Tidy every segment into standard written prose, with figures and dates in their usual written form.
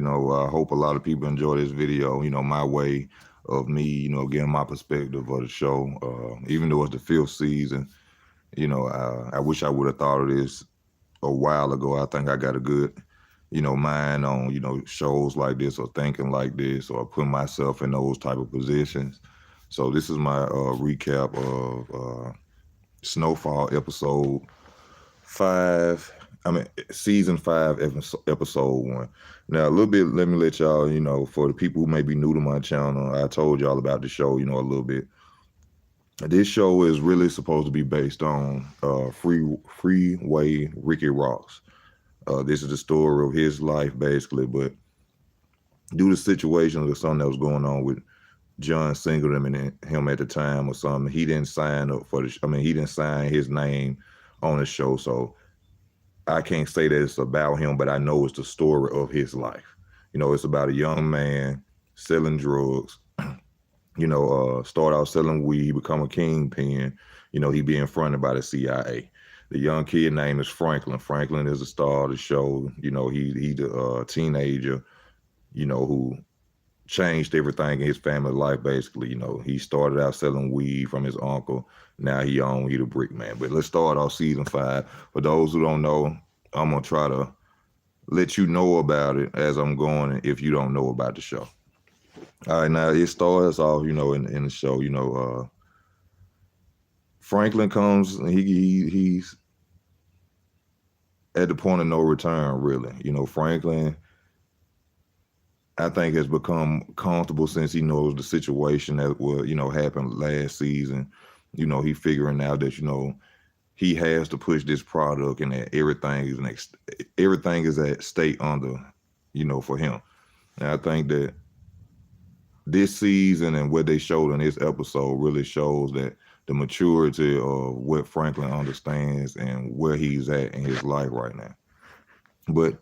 I hope a lot of people enjoy this video, my way of me, getting my perspective of the show. Even though it's the fifth season, I wish I would have thought of this a while ago. I think I got a good, mind on, shows like this or thinking like this or putting myself in those type of positions. So this is my recap of Snowfall season 5, episode 1. Now, a little bit, let me let y'all, for the people who may be new to my channel, I told y'all about the show, a little bit. This show is really supposed to be based on Freeway Ricky Ross. This is the story of his life, basically, but due to situations or something that was going on with John Singleton and him at the time or something, he didn't sign up for he didn't sign his name on the show, so I can't say that it's about him, but I know it's the story of his life. It's about a young man selling drugs, start out selling weed, become a kingpin, he being fronted by the CIA. The young kid name is Franklin. Franklin is the star of the show. He the teenager, who changed everything in his family life, basically. He started out selling weed from his uncle. Now he the brick man. But let's start off season 5. For those who don't know, I'm going to try to let you know about it as I'm going if you don't know about the show. All right, now it starts off, in the show, Franklin comes, he's at the point of no return, really. Franklin, I think, has become comfortable since he knows the situation that will, happened last season. He figuring out that, he has to push this product and that everything is at stake under, for him. And I think that this season and what they showed in this episode really shows that the maturity of what Franklin understands and where he's at in his life right now. But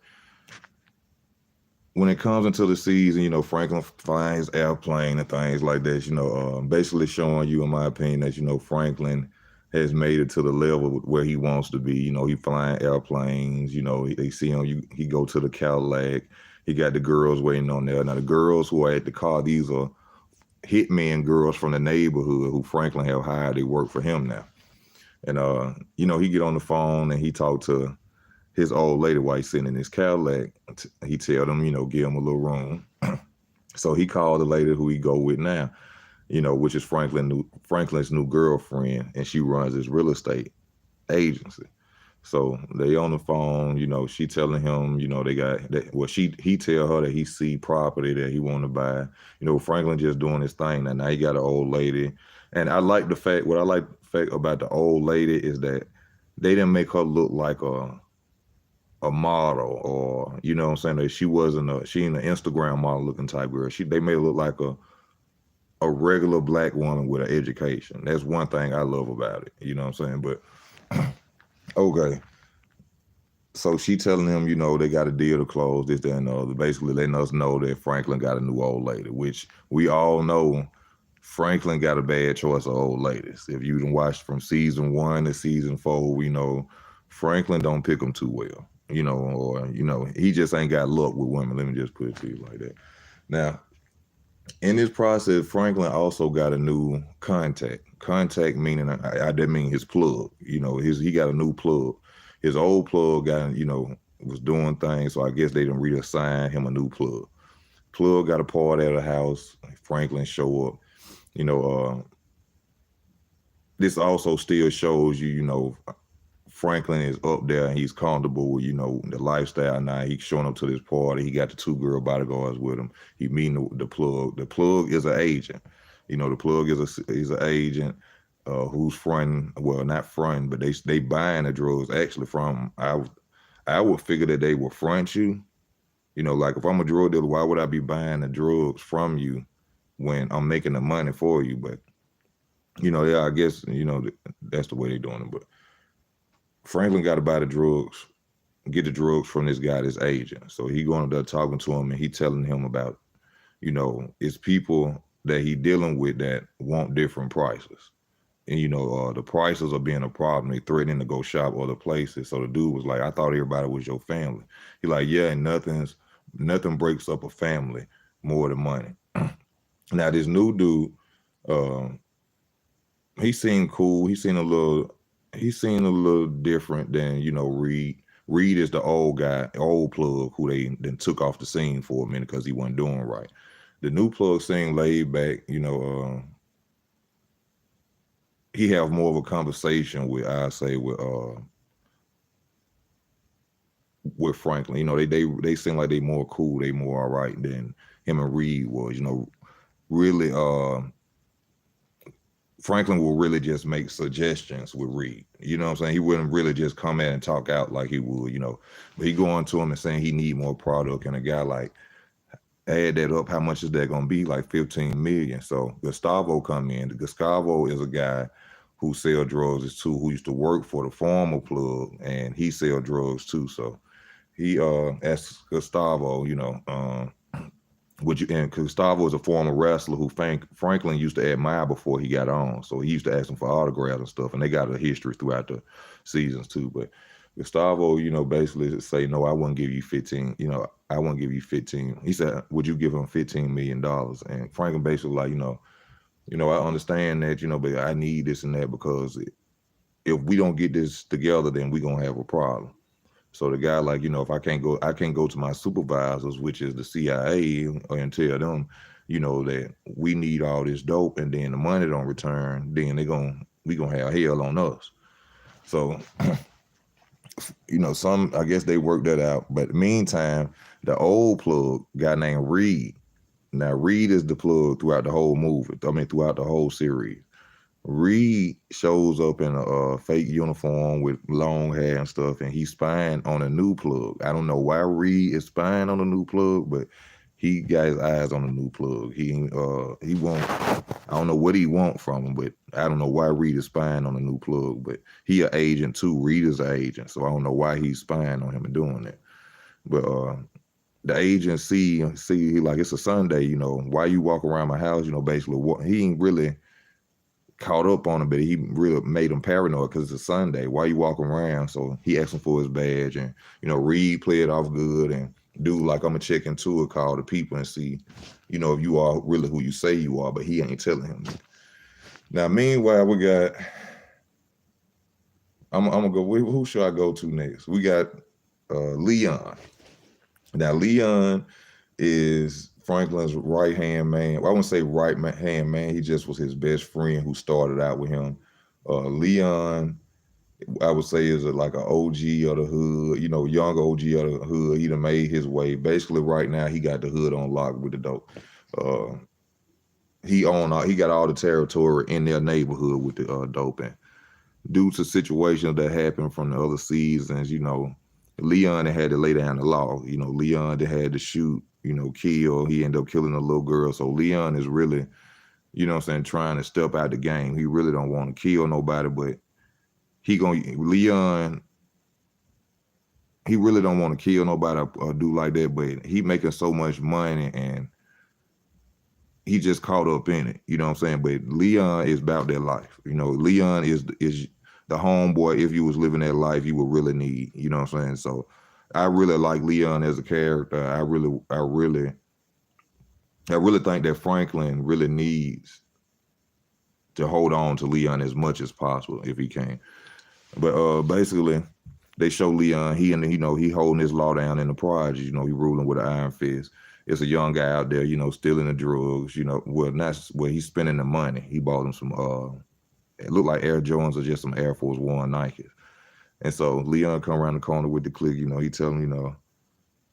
when it comes into the season, Franklin flies airplane and things like that, basically showing you, in my opinion, that, Franklin has made it to the level where he wants to be. He flying airplanes, they see him, he go to the Cadillac. He got the girls waiting on there. Now, the girls who are at the car, these are hitman girls from the neighborhood who Franklin have hired. They work for him now. And, he get on the phone and he talk to his old lady while he's sitting in his Cadillac. He tell them, give him a little room. So he called the lady who he go with now, which is Franklin's new girlfriend, and she runs his real estate agency. So they on the phone, she telling him, they got that. Well, he tell her that he see property that he want to buy. Franklin just doing his thing. Now he got an old lady, and I like the fact. What I like the fact about the old lady is that they didn't make her look like a model, or what I'm saying, that she ain't an Instagram model looking type girl. They made her look like a regular black woman with an education. That's one thing I love about it. You know what I'm saying? But okay. So she telling him, they got a deal to close, this, that, and the other, basically letting us know that Franklin got a new old lady, which we all know Franklin got a bad choice of old ladies. If you watched from season 1 to season 4, we know Franklin don't pick them too well, or, he just ain't got luck with women. Let me just put it to you like that. Now, in this process, Franklin also got a new contact. Contact meaning, I didn't mean his plug. He got a new plug. His old plug was doing things, so I guess they didn't reassign him a new plug. Plug got a party at the house. Franklin show up. This also still shows you, Franklin is up there and he's comfortable with, the lifestyle now. He's showing up to this party. He got the 2 girl bodyguards with him. He meeting the plug. The plug is an agent. The plug is an agent who's fronting, well, not fronting, but they buying the drugs actually from, I would figure that they will front you. Like if I'm a drug dealer, why would I be buying the drugs from you when I'm making the money for you? But, I guess, that's the way they're doing it. But Franklin got to buy the drugs, get the drugs from this guy, this agent. So he going up there talking to him, and he telling him about, it's people that he dealing with that want different prices. And, the prices are being a problem. They threatening to go shop other places. So the dude was like, I thought everybody was your family. He like, yeah, and nothing's nothing breaks up a family more than money. Now this new dude, um, he seemed cool. He seemed a little different than Reed. Reed is the old guy, old plug who they then took off the scene for a minute because he wasn't doing right. The new plug seemed laid back. He have more of a conversation with I say with Franklin. They seem like they more cool, they more all right than him and Reed was. Really Franklin will really just make suggestions with Reed. You know what I'm saying? He wouldn't really just come in and talk out like he would. But he going to him and saying he need more product, and a guy like add that up, how much is that gonna be? Like 15 million. So Gustavo come in. Gustavo is a guy who sell drugs too, who used to work for the former plug, and he sell drugs too. So he asked Gustavo, would you? And Gustavo is a former wrestler who Franklin used to admire before he got on. So he used to ask him for autographs and stuff, and they got a history throughout the seasons too. But Gustavo, basically say, no, I wouldn't give you 15. I wouldn't give you 15. He said, would you give him $15 million? And Franklin basically like, I understand that, but I need this and that because if we don't get this together, then we gonna have a problem. So the guy like, if I can't go to my supervisors, which is the CIA, and tell them, that we need all this dope, and then the money don't return, then we gonna have hell on us. So, I guess they worked that out. But meantime, the old plug guy named Reed. Now Reed is the plug throughout the whole movie. I mean, throughout the whole series. Reed shows up in a fake uniform with long hair and stuff, and he's spying on a new plug. I don't know why Reed is spying on a new plug, but he got his eyes on a new plug. He won't. I don't know what he want from him, but I don't know why Reed is spying on a new plug. But he an agent too. Reed is an agent, so I don't know why he's spying on him and doing that. But the agent see he like it's a Sunday. Why you walk around my house? Basically what he ain't really caught up on him, but he really made him paranoid because it's a Sunday. Why you walking around? So he asked him for his badge, and Reed played off good and dude like, I'm gonna check into it, call the people and see, if you are really who you say you are, but he ain't telling him. Now, meanwhile, we got. I'm gonna go. Who should I go to next? We got Leon. Now, Leon is Franklin's right hand man. Well, I wouldn't say right hand man. He just was his best friend who started out with him. Leon, I would say, is like an OG of the hood. Young OG of the hood. He done made his way. Basically, right now he got the hood on lock with the dope. He got all the territory in their neighborhood with the dope. And due to situations that happened from the other seasons, Leon had to lay down the law. Leon had to shoot, kill. He ended up killing a little girl. So Leon is really, trying to step out the game. He really don't want to kill nobody, but he really don't want to kill nobody or do like that, but he making so much money and he just caught up in it. You know what I'm saying? But Leon is about that life. Leon is the homeboy. If you was living that life, you would really need. You know what I'm saying? So I really like Leon as a character. I really think that Franklin really needs to hold on to Leon as much as possible if he can. But basically, they show Leon, he holding his law down in the projects. He ruling with an iron fist. It's a young guy out there, stealing the drugs. Well, not where he's spending the money. He bought him some. It looked like Air Jordans or just some Air Force One Nikes. And so Leon come around the corner with the clique. He tell him,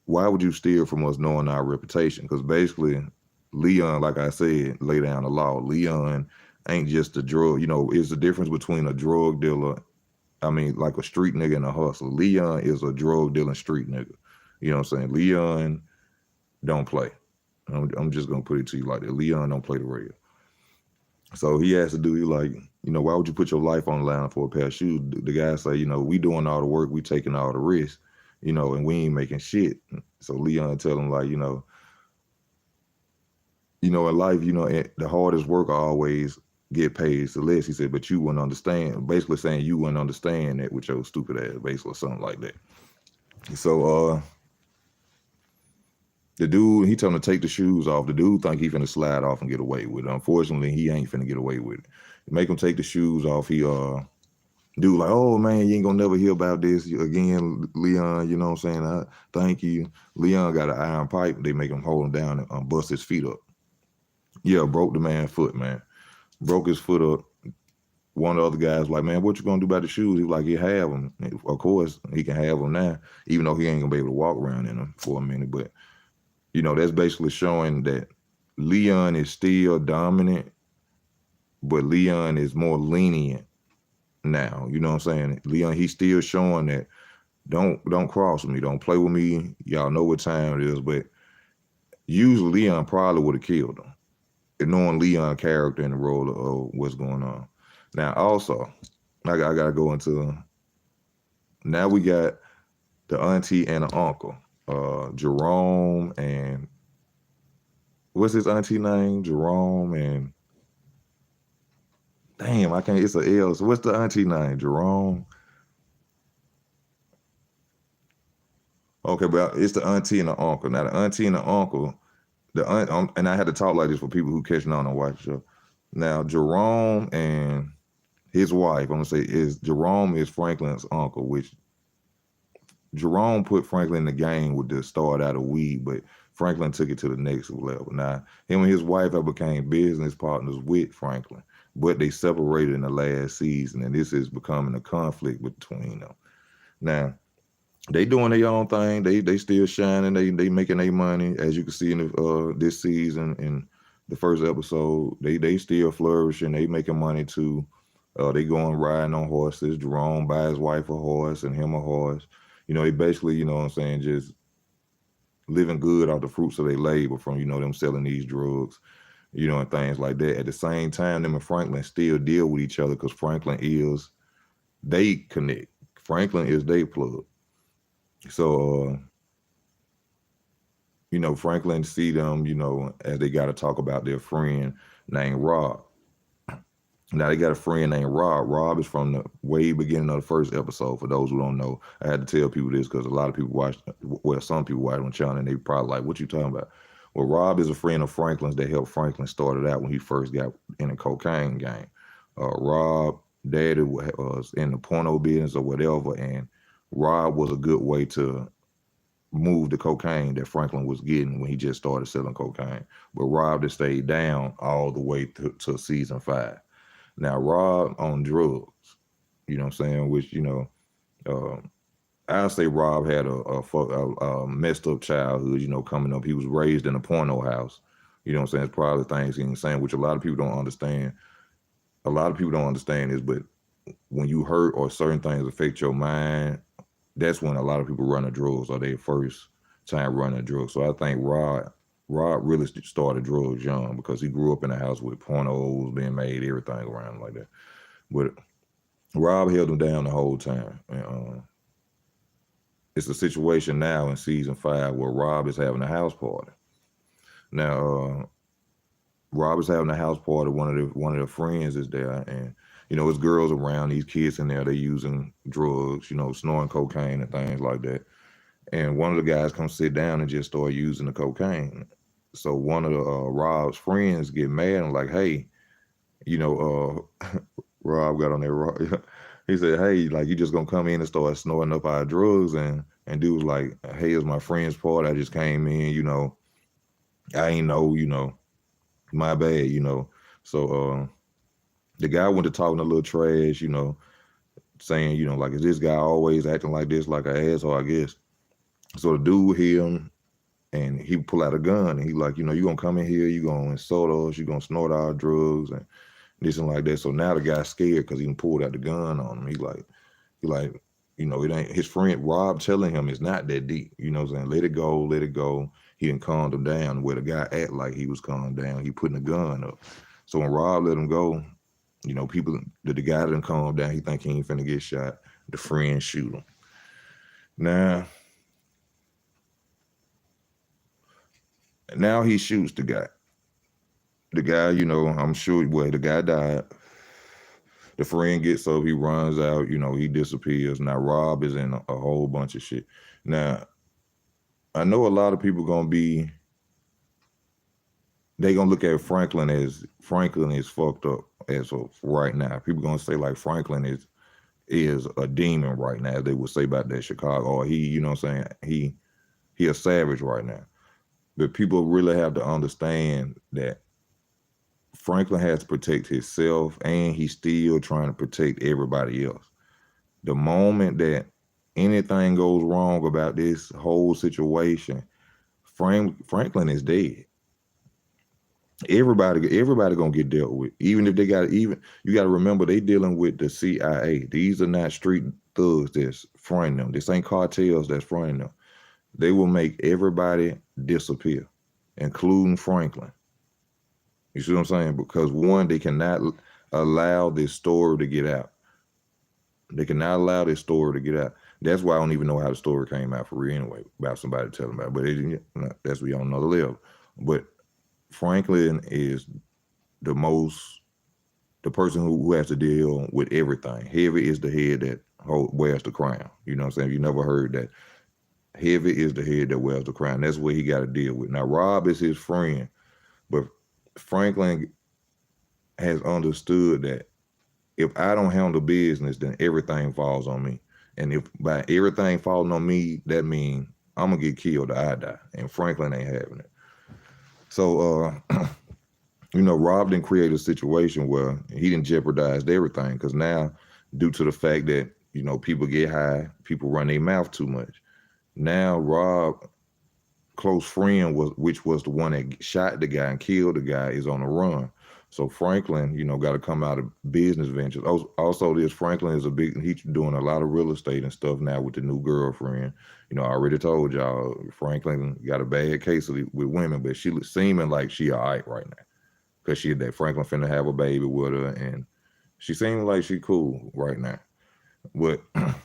why would you steal from us knowing our reputation? Because basically, Leon, like I said, lay down the law. Leon ain't just a drug. It's the difference between a drug dealer. Like a street nigga and a hustler. Leon is a drug dealing street nigga. You know what I'm saying? Leon don't play. I'm just gonna put it to you like that. Leon don't play the rail. So he has to do. He like, why would you put your life on the line for a pair of shoes? The guy say, we doing all the work, we taking all the risks, and we ain't making shit. So Leon tell him like, in life, the hardest work always get paid so less. He said, but you wouldn't understand. Basically saying you wouldn't understand that with your stupid ass, basically something like that. So The dude, he told him to take the shoes off. The dude think he finna slide off and get away with it. Unfortunately, he ain't finna get away with it. Make him take the shoes off. Dude like, oh man, you ain't gonna never hear about this again, Leon. You know what I'm saying? Thank you. Leon got an iron pipe. They make him hold him down and bust his feet up. Yeah, broke the man's foot, man. Broke his foot up. One of the other guys like, man, what you gonna do about the shoes? He was like, you have them. Of course, he can have them now, even though he ain't gonna be able to walk around in them for a minute. But that's basically showing that Leon is still dominant, but Leon is more lenient now. You know what I'm saying? Leon, he's still showing that don't cross me, don't play with me. Y'all know what time it is, but usually Leon probably would have killed him. And knowing Leon's character in the role of what's going on. Now, also, I gotta go into. Now we got the auntie and the uncle, Jerome and what's his auntie name? Jerome and damn, I can't. It's a L. So what's the auntie name? Jerome. Okay, but it's the auntie and the uncle. Now the auntie and the uncle, and I had to talk like this for people who catching on and watch the show. Now Jerome and his wife, I'm gonna say Jerome is Franklin's uncle, which Jerome put Franklin in the game with the start out of weed, but Franklin took it to the next level. Now, him and his wife have became business partners with Franklin, but they separated in the last season, and this is becoming a conflict between them. Now, they doing their own thing. They still shining. They making their money, as you can see in this season in the first episode. They still flourishing. They making money too. They going riding on horses. Jerome buy his wife a horse and him a horse. They basically, you know what I'm saying, just living good off the fruits of their labor from, them selling these drugs, and things like that. At the same time, them and Franklin still deal with each other because they connect. Franklin is their plug. So, Franklin see them, as they got to talk about their friend named Rob. Now they got a friend named Rob. Rob is from the way beginning of the first episode. For those who don't know, I had to tell people this because a lot of people some people watch on the channel and they probably like, what you talking about? Well, Rob is a friend of Franklin's that helped Franklin start it out when he first got in the cocaine game. Rob, daddy was in the porno business or whatever, and Rob was a good way to move the cocaine that Franklin was getting when he just started selling cocaine. But Rob just stayed down all the way to season 5. Now, Rob on drugs, you know what I'm saying? Which, I'll say Rob had a messed up childhood, coming up. He was raised in a porno house. You know what I'm saying? It's probably things he's saying, which a lot of people don't understand. A lot of people don't understand this, but when you hurt or certain things affect your mind, that's when a lot of people run the drugs or their first time running drugs. So I think Rob really started drugs young because he grew up in a house with pornos being made, everything around like that. But Rob held him down the whole time. And it's a situation now in season 5 where Rob is having a house party. Now, Rob is having a house party. One of their friends is there, and it's girls around. These kids in there, they using drugs, snorting cocaine and things like that. And one of the guys comes sit down and just start using the cocaine. So one of the Rob's friends get mad and like, hey, Rob got on there. He said, hey, like you just gonna come in and start snorting up our drugs, and dude was like, hey, it's my friend's party. I just came in, I ain't know, my bad, So the guy went to talking a little trash, saying, like, is this guy always acting like this, like an asshole, I guess. So the dude hear him and he pull out a gun and he like, you gonna come in here, you gonna insult us, you gonna snort our drugs and this and like that. So now the guy's scared because he done pulled out the gun on him. He like, it ain't his friend Rob telling him it's not that deep. You know what I'm saying? Let it go, let it go. He done calmed him down where the guy act like he was calmed down. He putting the gun up. So when Rob let him go, the guy done calmed down. He think he ain't finna get shot. The friend shoot him. Now he shoots the guy. The guy, I'm sure, the guy died. The friend gets up, he runs out, he disappears. Now Rob is in a whole bunch of shit. Now, I know a lot of people gonna be they gonna look at Franklin is fucked up as of right now. People gonna say like Franklin is a demon right now. They would say about that Chicago, or he, you know what I'm saying, he a savage right now. But people really have to understand that Franklin has to protect himself, and he's still trying to protect everybody else. The moment that anything goes wrong about this whole situation, Franklin is dead. Everybody gonna get dealt with. Even if they got even you got to remember they dealing with the CIA. These are not street thugs that's fronting them. This ain't cartels that's fronting them. They will make everybody disappear, including Franklin. You see what I'm saying? Because one, they cannot allow this story to get out. They cannot allow this story to get out. That's why I don't even know how the story came out for real anyway, about somebody telling about it. But that's we on another level. But Franklin is the most the person who has to deal with everything. Heavy is the head that wears the crown. You know what I'm saying? You never heard that. Heavy is the head that wears the crown. That's what he got to deal with. Now Rob is his friend, but Franklin has understood that if I don't handle business, then everything falls on me. And if by everything falling on me, that means I'm gonna get killed or I die. And Franklin ain't having it. So Rob didn't create a situation where he didn't jeopardize everything because now, due to the fact that people get high, people run their mouth too much. Now Rob, close friend which was the one that shot the guy and killed the guy, is on the run. So Franklin, got to come out of business ventures. Also, this Franklin is he's doing a lot of real estate and stuff now with the new girlfriend. I already told y'all Franklin got a bad case with women, but she seeming like she all right right now because that Franklin finna have a baby with her, and she seems like she cool right now. But like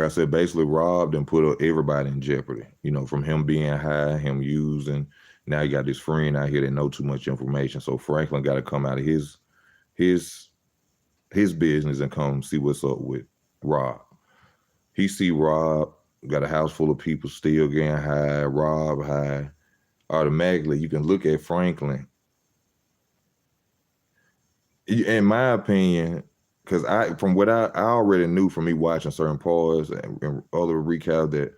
I said, basically robbed and put everybody in jeopardy. From him being high, him using. Now you got this friend out here that know too much information. So Franklin got to come out of his business and come see what's up with Rob. He see Rob got a house full of people still getting high, Rob high. Automatically, you can look at Franklin. In my opinion, because from what I already knew from me watching certain parts and other recaps that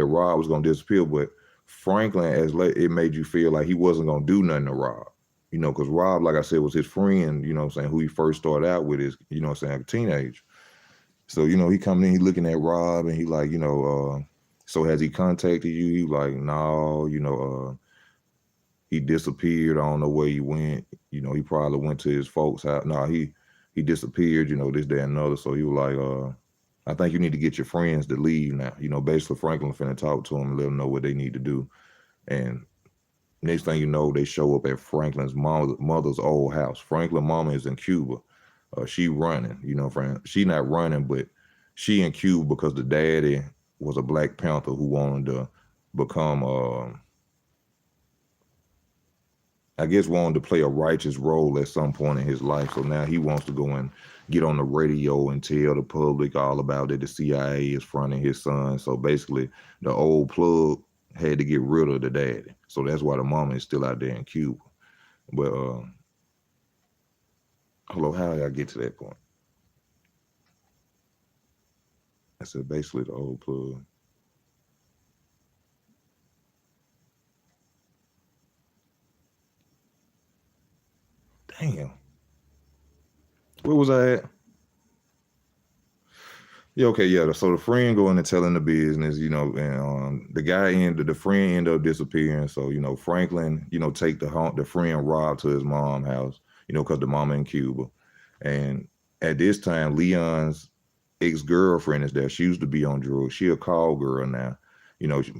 Rob was gonna disappear, but Franklin it made you feel like he wasn't gonna do nothing to Rob, because Rob, like I said, was his friend, who he first started out with is, a teenager. So he coming in, he looking at Rob, and he like, so has he contacted you? He like, no, he disappeared. I don't know where he went. He probably went to his folks' house. No, he disappeared. This, that, and another. So he was like, I think you need to get your friends to leave now. Basically Franklin finna talk to him and let them know what they need to do. And next thing you know, they show up at Franklin's mother's old house. Franklin mama is in Cuba. She running. She not running, but she in Cuba because the daddy was a Black Panther who wanted to become I guess wanted to play a righteous role at some point in his life. So now he wants to go and get on the radio and tell the public all about it. The CIA is fronting his son. So basically the old plug had to get rid of the daddy. So that's why the mama is still out there in Cuba. But hello, how did I get to that point? I said basically the old plug. Damn. Where was I at? Yeah, okay, yeah. So the friend going and telling the business, and the friend ended up disappearing. So Franklin, take the friend Rob to his mom's house, because the mama in Cuba, and at this time Leon's ex-girlfriend is there. She used to be on drugs. She a call girl now,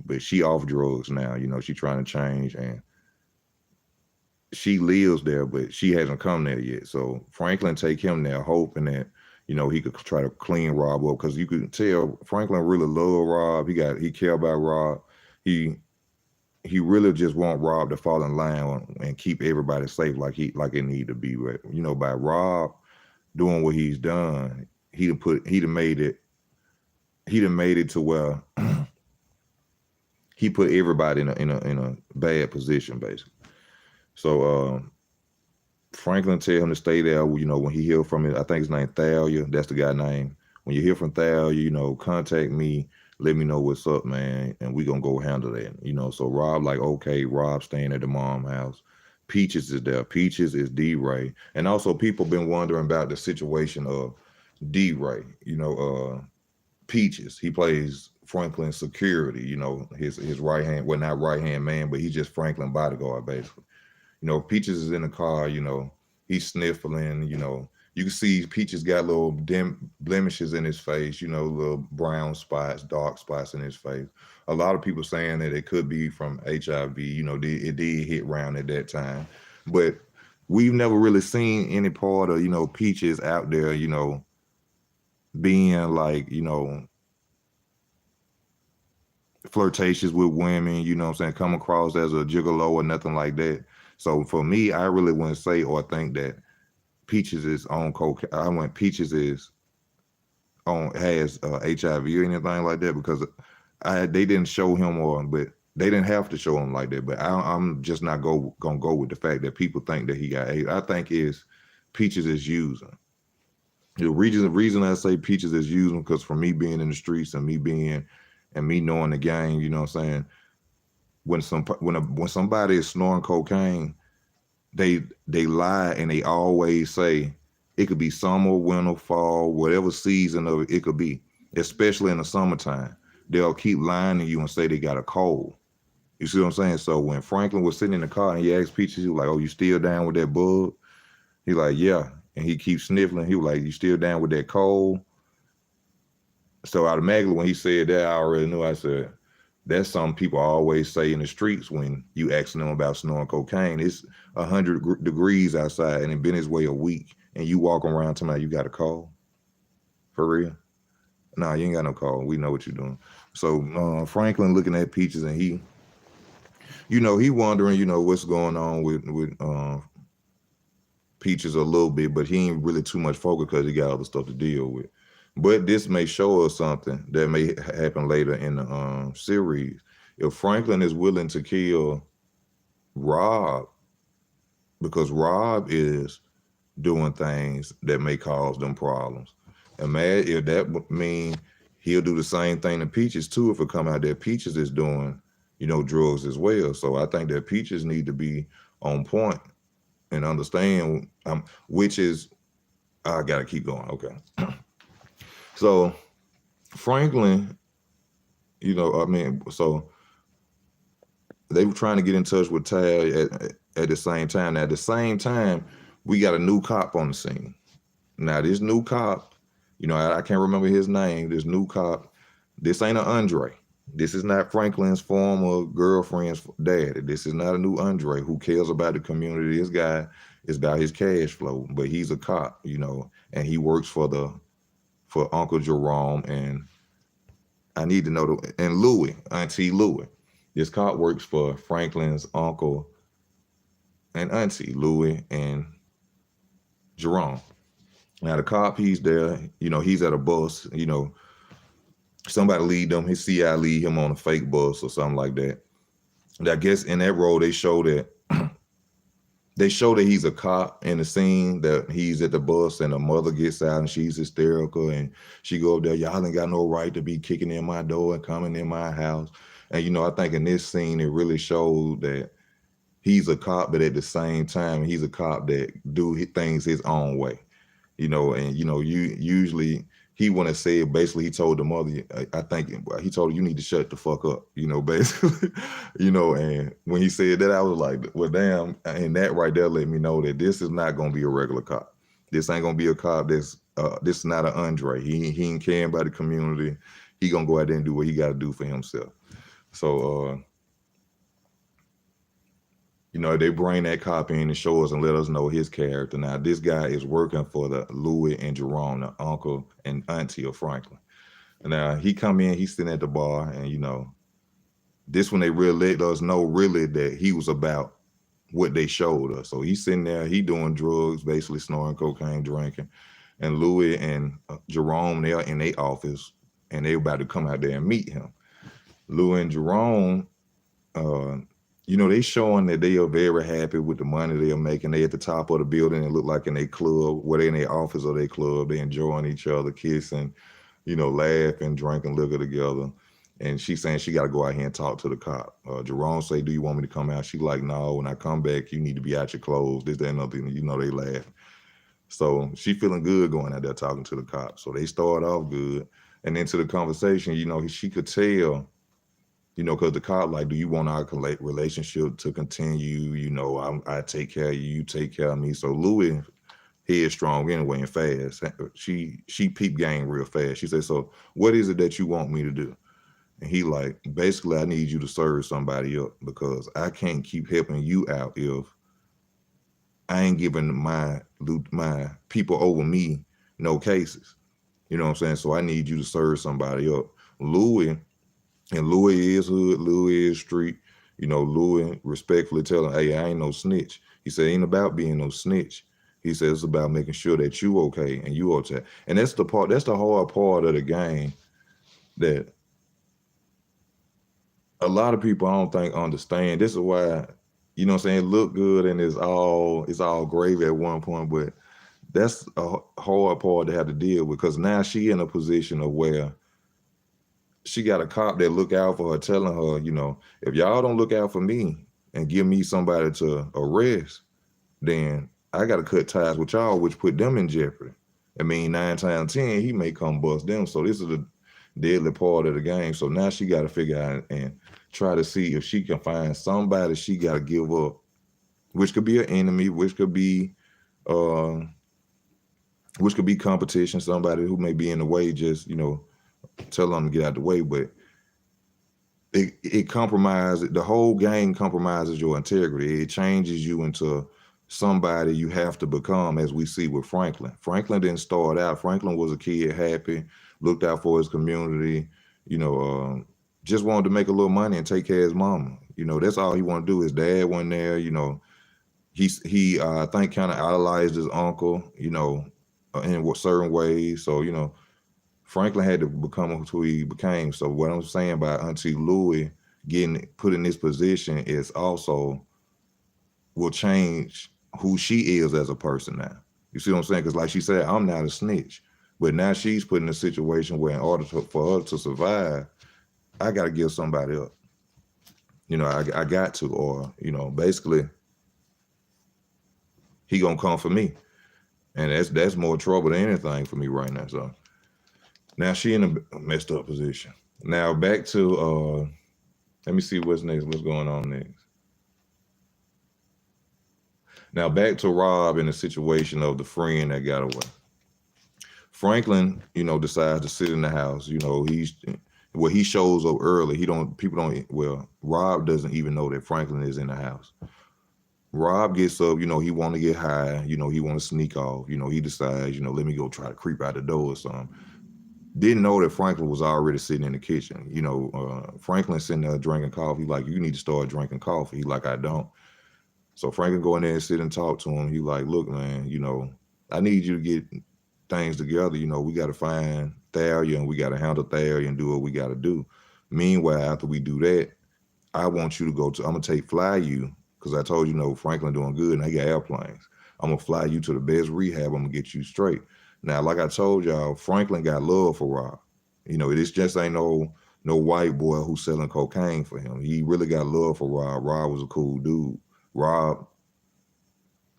but she off drugs now. She trying to change, and she lives there, but she hasn't come there yet. So Franklin take him there, hoping that he could try to clean Rob up, because you could tell Franklin really love Rob. He care about Rob. He really just want Rob to fall in line and keep everybody safe like it need to be. But by Rob doing what he's done, he done made it to where he put everybody in a bad position basically. So Franklin tell him to stay there. When he hear from it, I think his name Thalia. That's the guy name. When you hear from Thalia, contact me. Let me know what's up, man, and we gonna go handle that. So Rob like, okay, Rob staying at the mom house. Peaches is there. Peaches is D-Ray, and also people been wondering about the situation of D-Ray. Peaches. He plays Franklin's security. His right hand. Well, not right hand man, but he's just Franklin bodyguard basically. Peaches is in the car, he's sniffling, you can see Peaches got little blemishes in his face, little brown spots, dark spots in his face. A lot of people saying that it could be from HIV, it did hit round at that time. But we've never really seen any part of, Peaches out there, being like, flirtatious with women, what I'm saying, come across as a gigolo or nothing like that. So for me, I really wouldn't say or think that Peaches is on cocaine. I went Peaches is has HIV or anything like that because they didn't show him but they didn't have to show him like that. But I'm just not gonna go with the fact that people think that he got AIDS. I think is Peaches is using. The reason I say Peaches is using because for me being in the streets and me knowing the game, you know what I'm saying. When somebody is snoring cocaine, they lie and they always say it could be summer, winter, fall, whatever season of it could be, especially in the summertime. They'll keep lying to you and say they got a cold. You see what I'm saying? So when Franklin was sitting in the car and he asked Peaches, he was like, "Oh, you still down with that bug?" He like, "Yeah." And he keeps sniffling. He was like, "You still down with that cold?" So automatically when he said that, I already knew. I said, that's something people always say in the streets when you asking them about snorting cocaine. It's 100 degrees outside and it been this way a week, and you walk around tonight, you got a cold? For real? Nah, you ain't got no cold. We know what you're doing. So Franklin looking at Peaches and he wondering, what's going on with Peaches a little bit, but he ain't really too much focus because he got other stuff to deal with. But this may show us something that may happen later in the series. If Franklin is willing to kill Rob, because Rob is doing things that may cause them problems. Imagine if that would mean he'll do the same thing to Peaches too if it come out that Peaches is doing, drugs as well. So I think that Peaches need to be on point and understand which is I gotta keep going. Okay. So Franklin, so they were trying to get in touch with Tal at the same time. Now, at the same time, we got a new cop on the scene. Now, this new cop, I can't remember his name. This new cop, this ain't an Andre. This is not Franklin's former girlfriend's dad. This is not a new Andre who cares about the community. This guy is about his cash flow, but he's a cop, and he works for Uncle Jerome, and I need to know and Louie, Auntie Louie. This cop works for Franklin's uncle and Auntie Louie and Jerome. Now the cop, he's there, he's at a bus, somebody lead them, his CI lead him on a fake bus or something like that. And I guess in that role they show that he's a cop in the scene, that he's at the bus and the mother gets out and she's hysterical and she go up there, y'all ain't got no right to be kicking in my door and coming in my house. And I think in this scene it really showed that he's a cop, but at the same time he's a cop that do things his own way. And you usually he wouldn't have said, basically he told the mother, I think he told her, you need to shut the fuck up, basically, and when he said that, I was like, well, damn, and that right there let me know that this is not going to be a regular cop. This ain't going to be a cop this is not an Andre. He ain't caring about the community. He going to go out there and do what he got to do for himself. So, they bring that cop in and show us and let us know his character. Now, this guy is working for the Louie and Jerome, the uncle and auntie of Franklin. Now, he come in, he's sitting at the bar, and, this when they really let us know really that he was about what they showed us. So he's sitting there, he doing drugs, basically snoring cocaine, drinking. And Louie and Jerome, they are in their office, and they about to come out there and meet him. Lou and Jerome, uh, they showing that they are very happy with the money they are making. They at the top of the building. It look like in their club, where they in their office or their club, they enjoying each other, kissing, laughing, drinking liquor together. And she saying she got to go out here and talk to the cop. Jerome say, "Do you want me to come out?" She like, "No. When I come back, you need to be out your clothes." This, that, and nothing. They laugh. So she feeling good going out there talking to the cop. So they start off good, and into the conversation, she could tell, because the cop like, "Do you want our relationship to continue? I take care of you, you take care of me." So Louis headstrong anyway and fast. She peep game real fast. She said, "So what is it that you want me to do?" And he like, "Basically, I need you to serve somebody up because I can't keep helping you out if I ain't giving my people over me no cases." You know what I'm saying? So I need you to serve somebody up. Louis, and Louis is hood, Louis is street. Louis respectfully tell him, "Hey, I ain't no snitch." He said, "Ain't about being no snitch." He said, "It's about making sure that you okay and you okay." And that's the hard part of the game that a lot of people I don't think understand. This is why, what I'm saying, it look good and it's all gravy at one point, but that's a hard part to have to deal with because now she in a position of where she got a cop that look out for her, telling her, if y'all don't look out for me and give me somebody to arrest, then I got to cut ties with y'all, which put them in jeopardy. I mean, 9 times 10, he may come bust them. So this is the deadly part of the game. So now she got to figure out and try to see if she can find somebody she got to give up, which could be an enemy, uh, which could be competition, somebody who may be in the way, just, tell them to get out the way. But it compromises, the whole game compromises your integrity. It changes you into somebody you have to become, as we see with Franklin. Franklin didn't start out. Franklin was a kid, happy, looked out for his community, you know, just wanted to make a little money and take care of his mama. That's all he wanted to do. His dad wasn't there, he I think kind of idolized his uncle, in certain ways. So, Franklin had to become who he became. So what I'm saying by Auntie Louie getting put in this position is also will change who she is as a person now. You see what I'm saying? Because like she said, I'm not a snitch. But now she's put in a situation where in order for her to survive, I got to give somebody up. I got to, or, basically, he going to come for me. And that's more trouble than anything for me right now. So now she in a messed up position. Now back to let me see what's next. What's going on next? Now back to Rob in the situation of the friend that got away. Franklin, decides to sit in the house. He shows up early. Rob doesn't even know that Franklin is in the house. Rob gets up, he want to get high, he want to sneak off, he decides, let me go try to creep out the door or something. Didn't know that Franklin was already sitting in the kitchen. Franklin sitting there drinking coffee. Like, "You need to start drinking coffee." He like, "I don't." So Franklin go in there and sit and talk to him. He like, "Look, man, I need you to get things together. We got to find Thalia and we got to handle Thalia and do what we got to do. Meanwhile, after we do that, I want you to I'm going to fly you, because I told you, Franklin doing good and they got airplanes. I'm going to fly you to the best rehab. I'm going to get you straight." Now, like I told y'all, Franklin got love for Rob. This just ain't no white boy who's selling cocaine for him. He really got love for Rob. Rob was a cool dude. Rob,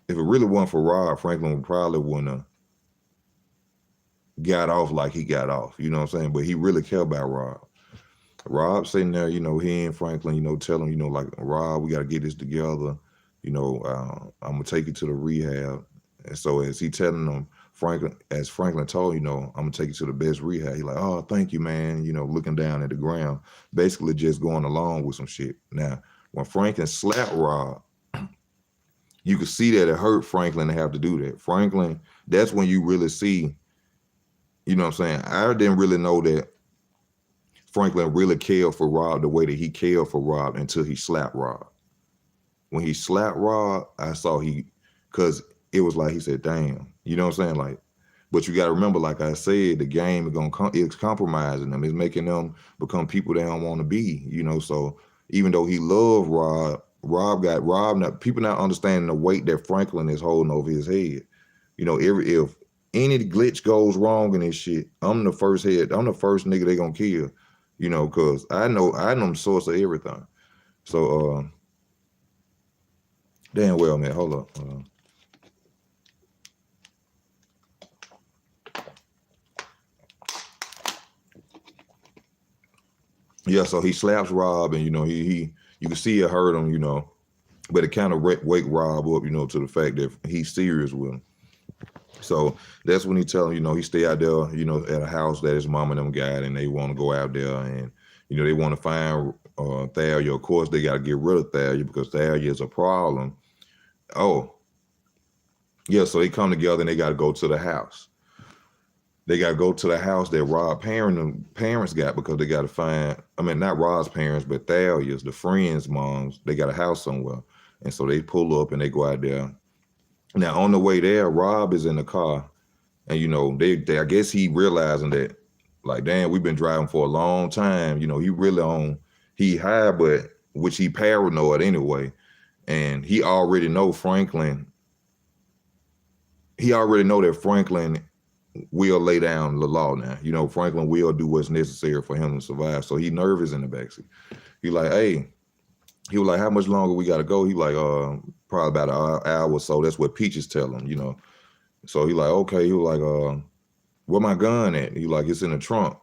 if it really wasn't for Rob, Franklin probably wouldn't have got off like he got off. You know what I'm saying? But he really cared about Rob. Rob sitting there, he and Franklin, tell him, like, "Rob, we got to get this together. I'm going to take you to the rehab." And so as he telling them, Franklin told, "I'm going to take you to the best rehab." He like, "Oh, thank you, man." Looking down at the ground, basically just going along with some shit. Now, when Franklin slapped Rob, you could see that it hurt Franklin to have to do that. Franklin, that's when you really see, what I'm saying? I didn't really know that Franklin really cared for Rob the way that he cared for Rob until he slapped Rob. When he slapped Rob, I saw because it was like he said, "Damn," you know what I'm saying? Like, But you got to remember, like I said, the game is compromising them. It's making them become people they don't want to be. So even though he loved Rob, Rob got Rob. Not people not understanding the weight that Franklin is holding over his head. If any glitch goes wrong in this shit, I'm the first nigga they gonna kill. Cause I know the source of everything. So damn well, man. Hold up. Yeah, so he slaps Rob, and he you can see it hurt him, but it kind of wake Rob up, to the fact that he's serious with him. So that's when he tell him, he stay out there, at a house that his mom and them got, and they want to go out there, and they want to find Thalia. Of course, they got to get rid of Thalia because Thalia is a problem. Oh, yeah, so they come together and they got to go to the house. They got to go to the house that Rob's parents got because they got to find, not Rob's parents, but Thalia's, the friends' moms. They got a house somewhere. And so they pull up and they go out there. Now, on the way there, Rob is in the car. And, I guess he realizing that, like, damn, we've been driving for a long time. He really he high, but which he paranoid anyway. And he already know Franklin. He already know that Franklin will lay down the law now. Franklin will do what's necessary for him to survive. So he nervous in the backseat. He like, hey, he was like, how much longer we got to go? He like, probably about an hour or so. That's what Peaches tell him, So he like, okay. He was like, where my gun at? He like, it's in the trunk.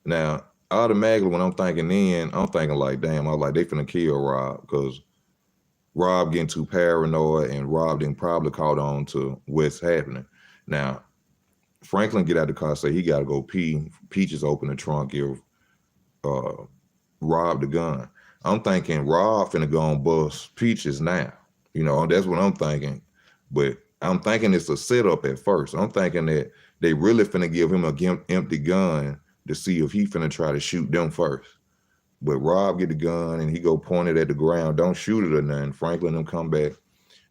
Now, automatically when I'm thinking like, damn, I was like, they finna kill Rob because Rob getting too paranoid and Rob didn't probably caught on to what's happening. Now, Franklin get out the car, say he got to go pee. Peaches open the trunk, give Rob the gun. I'm thinking Rob finna go and bust Peaches now. That's what I'm thinking. But I'm thinking it's a setup at first. I'm thinking that they really finna give him a empty gun to see if he finna try to shoot them first. But Rob get the gun and he go point it at the ground. Don't shoot it or nothing. Franklin them come back.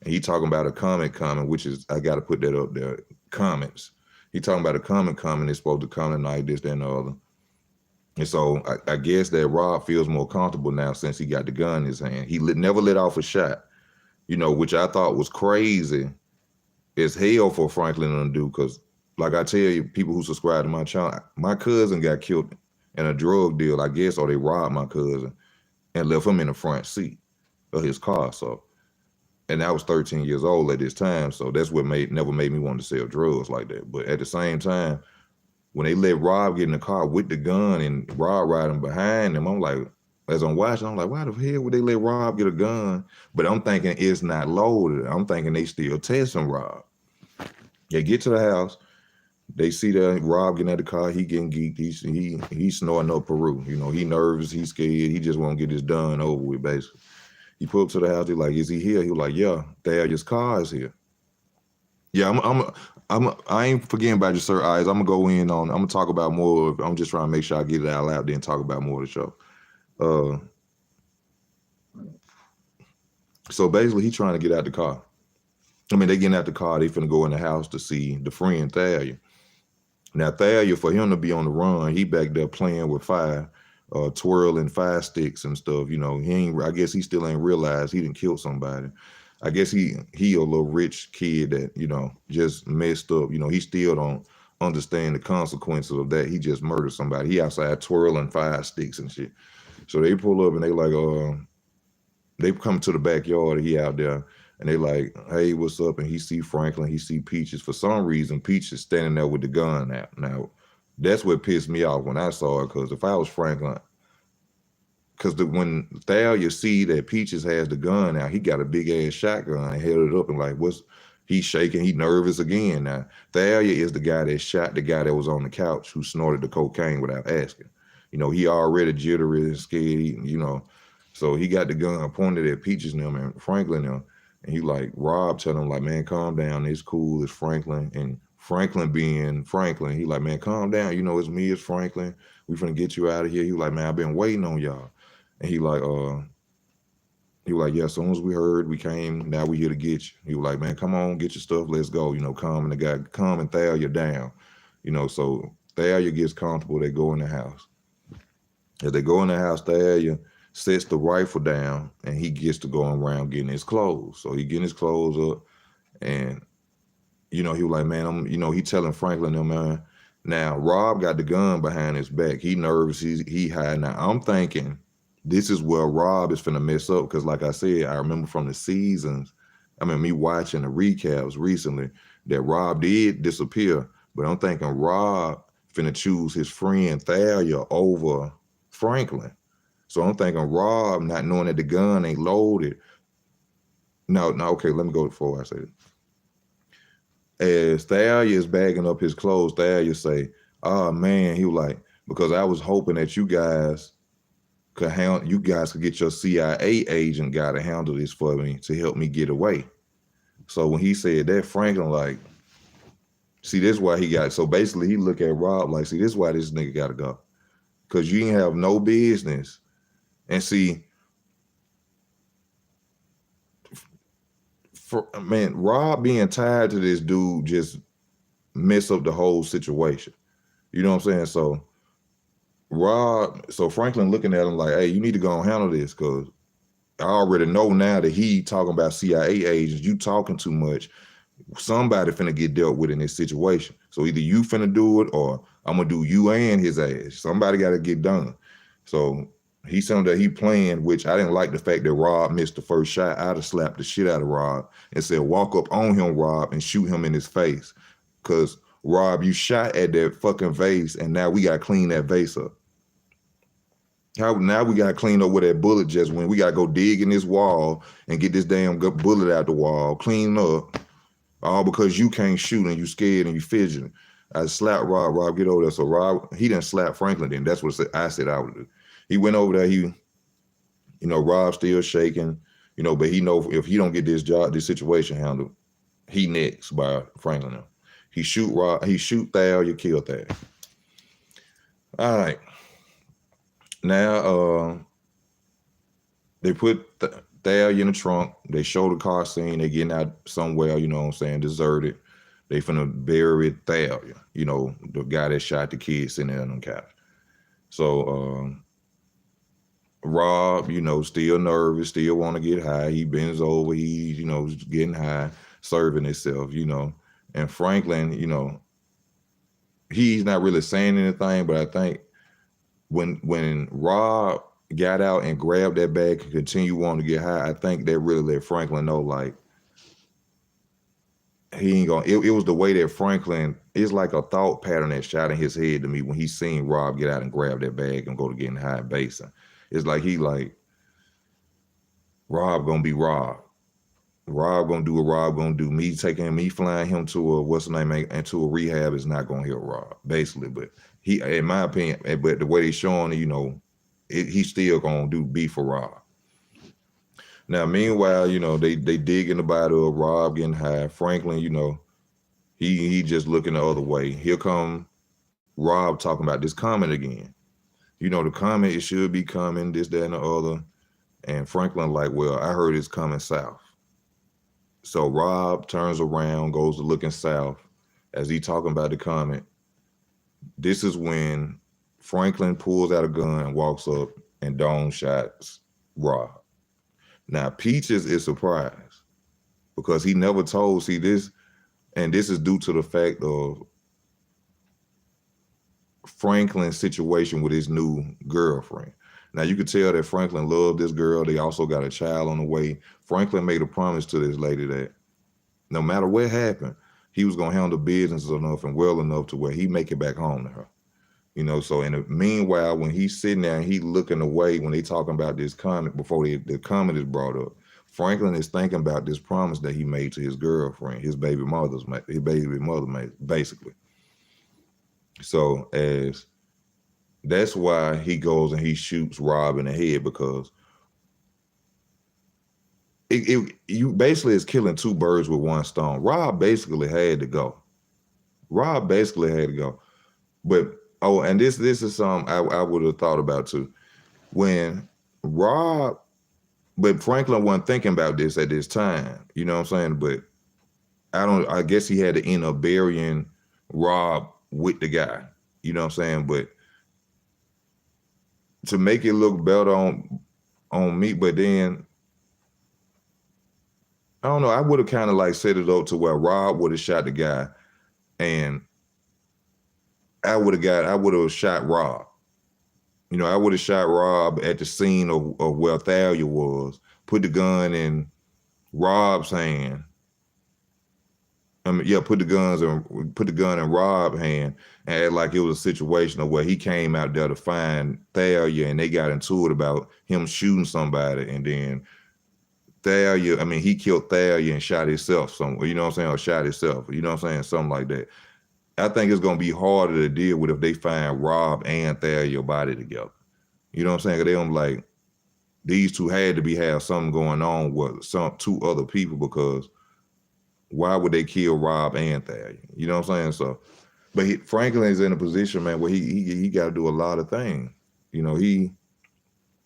And he talking about a comet coming, which is, I got to put that up there, Comets. He talking about a comet coming. It's supposed to come tonight, this, that, and the other. And so I guess that Rob feels more comfortable now since he got the gun in his hand. He never let off a shot, which I thought was crazy as hell for Franklin to do. Because, like I tell you, people who subscribe to my channel, my cousin got killed in a drug deal, I guess, or they robbed my cousin and left him in the front seat of his car. So, and I was 13 years old at this time, so that's what never made me want to sell drugs like that. But at the same time, when they let Rob get in the car with the gun and Rob riding behind him, I'm like, as I'm watching, I'm like, why the hell would they let Rob get a gun? But I'm thinking it's not loaded. I'm thinking they still testing Rob. They get to the house, they see that Rob getting out the car, he getting geeked, he's snorting up Peru. He nervous, he's scared, he just want to get this done over with, basically. He pulled up to the house. He like, is he here? He was like, yeah, Thalia's car is here. Yeah, I ain't forgetting about your sir eyes. I'm gonna go in on. I'm gonna talk about more. I'm just trying to make sure I get it out loud, then talk about more of the show. So basically, he trying to get out the car. They getting out the car. They finna go in the house to see the friend Thalia. Now Thalia, for him to be on the run, he back there playing with fire. Twirling fire sticks and stuff, I guess he still ain't realized he didn't kill somebody. I guess he a little rich kid that, just messed up. He still don't understand the consequences of that. He just murdered somebody. He outside twirling fire sticks and shit. So they pull up and they like, they come to the backyard, he out there, and they like, hey, what's up? And he see Franklin, he see Peaches. For some reason, Peaches standing there with the gun out. Now, that's what pissed me off when I saw it, because if I was Franklin, because when Thalia see that Peaches has the gun out, he got a big ass shotgun and held it up and like, he's shaking, he nervous again. Now, Thalia is the guy that shot the guy that was on the couch who snorted the cocaine without asking. He already jittery and scared, so he got the gun pointed at Peaches and them and Franklin and them, and he like, Rob tell him like, man, calm down, it's cool, it's Franklin. And Franklin being Franklin, he like, man, calm down, it's me, it's Franklin, we finna get you out of here. He like, man, I've been waiting on y'all. And he like, He was like, yeah, as soon as we heard, we came. Now we here to get you. He was like, man, come on, get your stuff. Let's go. Calm and the guy, calm and Thalia down. So Thalia gets comfortable. They go in the house. As they go in the house, Thalia sets the rifle down and he gets to going around getting his clothes. So he getting his clothes up and, he was like, man, he telling Franklin them, man, now Rob got the gun behind his back. He nervous. He hiding. Now I'm thinking this is where Rob is finna mess up. Cause like I said, I remember from the seasons, me watching the recaps recently that Rob did disappear, but I'm thinking Rob finna choose his friend Thalia over Franklin. So I'm thinking Rob, not knowing that the gun ain't loaded. No, okay, let me go before I say it. As Thalia is bagging up his clothes, Thalia say, oh man, he was like, because I was hoping that you guys could get your CIA agent guy to handle this for me to help me get away. So when he said that, Franklin like, see, this is why he got, so basically he look at Rob like, see, this is why this nigga gotta go. Cause you ain't have no business. And see, Rob being tied to this dude just mess up the whole situation. You know what I'm saying? So Franklin looking at him like, hey, you need to go and handle this because I already know now that he talking about CIA agents. You talking too much. Somebody finna get dealt with in this situation. So either you finna do it or I'm gonna do you and his ass. Somebody gotta get done. So he said that he planned, which I didn't like the fact that Rob missed the first shot. I'd have slapped the shit out of Rob and said, walk up on him, Rob, and shoot him in his face. Cause Rob, you shot at that fucking vase and now we gotta clean that vase up. Now we gotta clean up where that bullet just went. We gotta go dig in this wall and get this damn bullet out the wall, clean up. All because you can't shoot and you scared and you fidgeting. I slapped Rob. Rob, get over there. So Rob, he didn't slap Franklin then. That's what I said I would do. He went over there. Rob still shaking, but he know if he don't get this situation handled, he next by Franklin. He shoot Rob. He shoot Thalia, kill Thalia. All right. Now they put Thalia in the trunk. They show the car scene. They getting out somewhere, deserted. They finna bury Thalia, the guy that shot the kids sitting there on the couch. So Rob, still nervous, still want to get high. He bends over, he's, getting high, serving himself, And Franklin, he's not really saying anything, but I think when Rob got out and grabbed that bag and continue wanting to get high, I think that really let Franklin know, like, he ain't gonna, it was the way that Franklin, it's like a thought pattern that shot in his head to me when he seen Rob get out and grab that bag and go to getting high basin. It's like Rob gonna be Rob. Rob gonna do what Rob gonna do. Me flying him to a rehab is not gonna help Rob, basically. But he, in my opinion, but the way they showing, he's still gonna be for Rob. Now, meanwhile, they dig in the body of Rob getting high. Franklin, he just looking the other way. Here come Rob talking about this Comet again. The Comet, it should be coming, this, that, and the other. And Franklin like, well, I heard it's coming south. So Rob turns around, goes to looking south as he talking about the Comet. This is when Franklin pulls out a gun and walks up and dome shots Rob. Now, Peaches is surprised because he never told, this is due to the fact of Franklin's situation with his new girlfriend. Now, you could tell that Franklin loved this girl. They also got a child on the way. Franklin made a promise to this lady that no matter what happened, he was going to handle business enough and well enough to where he make it back home to her. So in the meanwhile, when he's sitting there and he looking away when they talking about this Comet before the Comet is brought up, Franklin is thinking about this promise that he made to his girlfriend, his baby mother, basically. So that's why he goes and he shoots Rob in the head, because you basically is killing two birds with one stone. Rob basically had to go. But and this is something I would have thought about too. When Rob, because Rob, when Rob got out and grabbed that bag and go to getting high basin, it's like he like Rob, gonna be Rob. Rob gonna do what Rob gonna do. Me taking me flying him to a But Franklin wasn't thinking about this at this time. You know what I'm saying? But I guess he had to end up burying Rob with the guy. You know what I'm saying? But to make it look better on me, but then I don't know, I would have kind of like set it up to where Rob would have shot the guy and I would have shot Rob. You know, I would have shot Rob at the scene of where Thalia was, put the gun in Rob's hand. I mean, yeah, put the gun in Rob's hand and act like it was a situation of where he came out there to find Thalia and they got into it about him shooting somebody and then Thalia, I mean, he killed Thalia and shot himself somewhere, you know what I'm saying? Or shot himself, you know what I'm saying? Something like that. I think it's gonna be harder to deal with if they find Rob and Thalia body together. You know what I'm saying? 'Cause they don't like these two had to have something going on with some two other people because why would they kill Rob and Thalia? You know what I'm saying? So, but Franklin's in a position, man, where he got to do a lot of things. You know,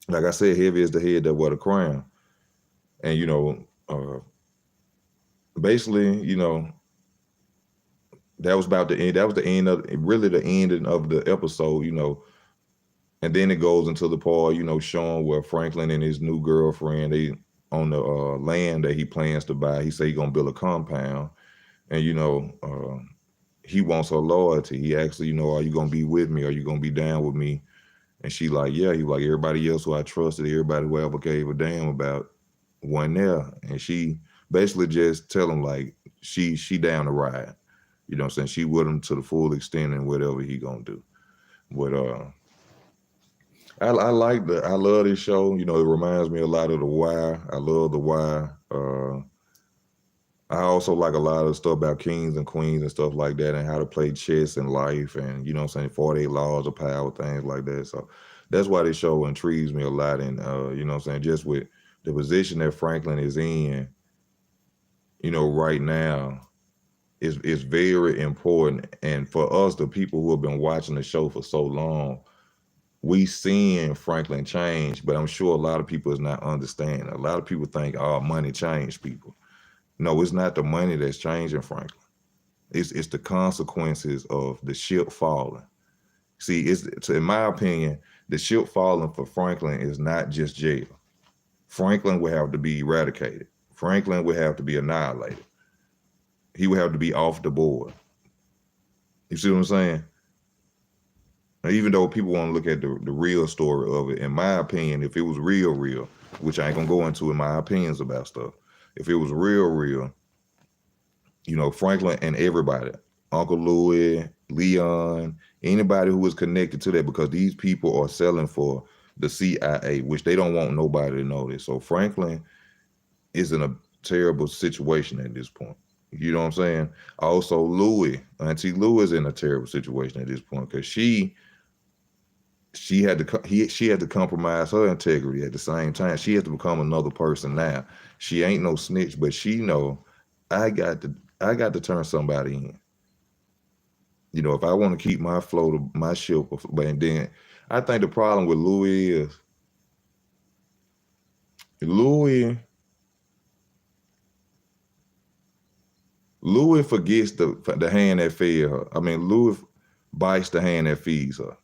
like I said, heavy is the head that wear the crown, and you know, basically, you know, that was about the end. That was the end of really the ending of the episode. You know, and then it goes into the part, you know, showing where Franklin and his new girlfriend they on the land that he plans to buy. He say he gonna build a compound, and you know, he wants her loyalty. He actually, you know, are you gonna be with me? Are you gonna be down with me? And she like, yeah. He like everybody else who I trusted, everybody who ever gave a damn about, wasn't there. And she basically just tell him like she down to ride. You know what I'm saying? She with him to the full extent and whatever he gonna do. But I love this show. You know, it reminds me a lot of The Wire. I love The Wire. I also like a lot of stuff about kings and queens and stuff like that and how to play chess in life and, you know what I'm saying, 48 laws of power, things like that. So that's why this show intrigues me a lot. And, you know what I'm saying, just with the position that Franklin is in, you know, right now is very important. And for us, the people who have been watching the show for so long, we seeing Franklin change, but I'm sure a lot of people is not understanding. A lot of people think, oh, money changed people. No, it's not the money that's changing Franklin. It's the consequences of the ship falling. See, in my opinion, the ship falling for Franklin is not just jail. Franklin would have to be eradicated. Franklin would have to be annihilated. He would have to be off the board. You see what I'm saying? Now, even though people want to look at the real story of it, in my opinion, if it was real, which I ain't gonna go into in my opinions about stuff, if it was real, you know, Franklin and everybody, Uncle Louis, Leon, anybody who was connected to that, because these people are selling for the CIA, which they don't want nobody to know this. So Franklin is in a terrible situation at this point. You know what I'm saying? Also, Auntie Louis is in a terrible situation at this point because she had to compromise her integrity at the same time. She has to become another person now. She ain't no snitch, but she know I got to turn somebody in. You know, if I want to keep my float, my ship, but then I think the problem with Louis is Louis forgets the hand that fed her. I mean, Louis bites the hand that feeds her.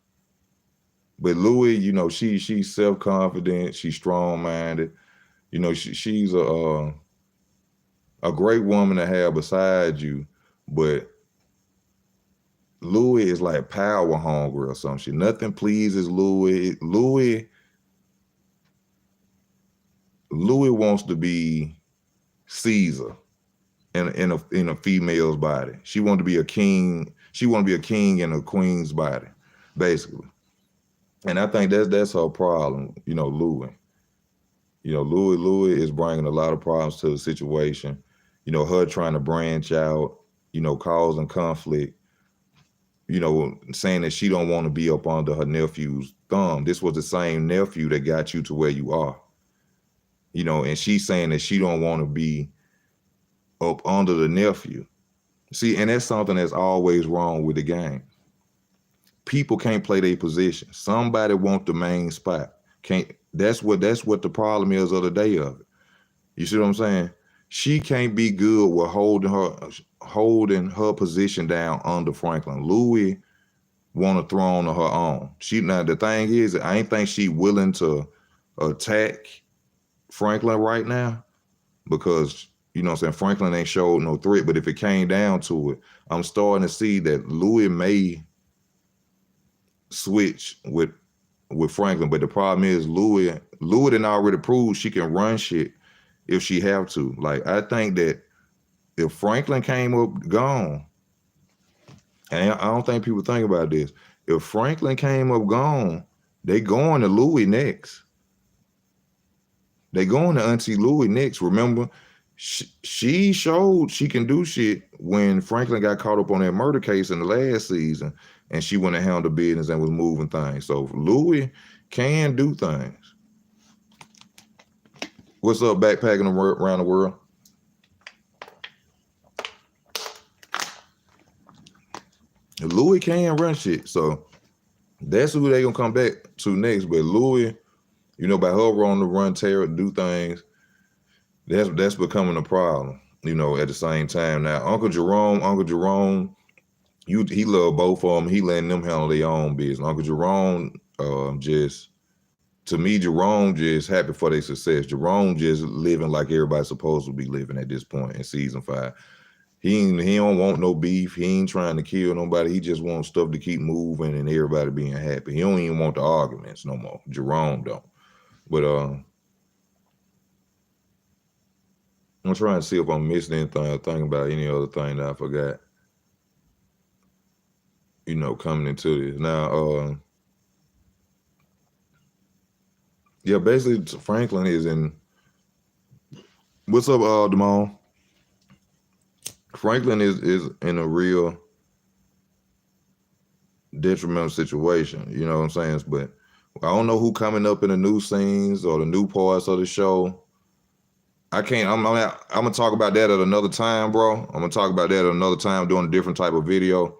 But Louis, you know, she's self-confident, she's strong-minded. You know, she's a great woman to have beside you, but Louis is like power hungry or something. Nothing pleases Louis. Louis wants to be Caesar in a female's body. She wants to be a king. She wants to be a king in a queen's body, basically. And I think that's her problem. You know, Louis. You know, Louis is bringing a lot of problems to the situation. You know, her trying to branch out. You know, causing conflict. You know, saying that she don't want to be up under her nephew's thumb. This was the same nephew that got you to where you are. You know, and she's saying that she don't want to be up under the nephew. See, and that's something that's always wrong with the game. People can't play their position. Somebody want the main spot. That's what the problem is of the day of it. You see what I'm saying? She can't be good with holding her position down under Franklin. Louis want a throne of her own. She now the thing is, I ain't think she willing to attack Franklin right now because you know what I'm saying, Franklin ain't showed no threat. But if it came down to it, I'm starting to see that Louis may switch with Franklin. But the problem is Louis done already proved she can run shit if she have to. Like I think that if Franklin came up gone, and I don't think people think about this, if Franklin came up gone, they going to Louis next. They going to Auntie Louis next. Remember, she showed she can do shit when Franklin got caught up on that murder case in the last season, and she went and handled business and was moving things. So Louis can do things. What's up, backpacking around the world? Louis can run shit. So that's who they gonna come back to next. But Louis, you know, by her on the run, terror, do things, that's becoming a problem. You know, at the same time now, Uncle Jerome, he loved both of them. He letting them handle their own business. Uncle Jerome, just to me, Jerome just happy for their success. Jerome just living like everybody's supposed to be living at this point in season 5. He don't want no beef. He ain't trying to kill nobody. He just wants stuff to keep moving and everybody being happy. He don't even want the arguments no more. Jerome don't. But I'm trying to see if I'm missing anything or thinking about any other thing that I forgot. You know, coming into this now. Yeah, basically Franklin is in. What's up, Damon? Franklin is in a real detrimental situation. You know what I'm saying? But I don't know who coming up in the new scenes or the new parts of the show. I can't. I'm gonna talk about that at another time, bro. I'm gonna talk about that at another time, doing a different type of video.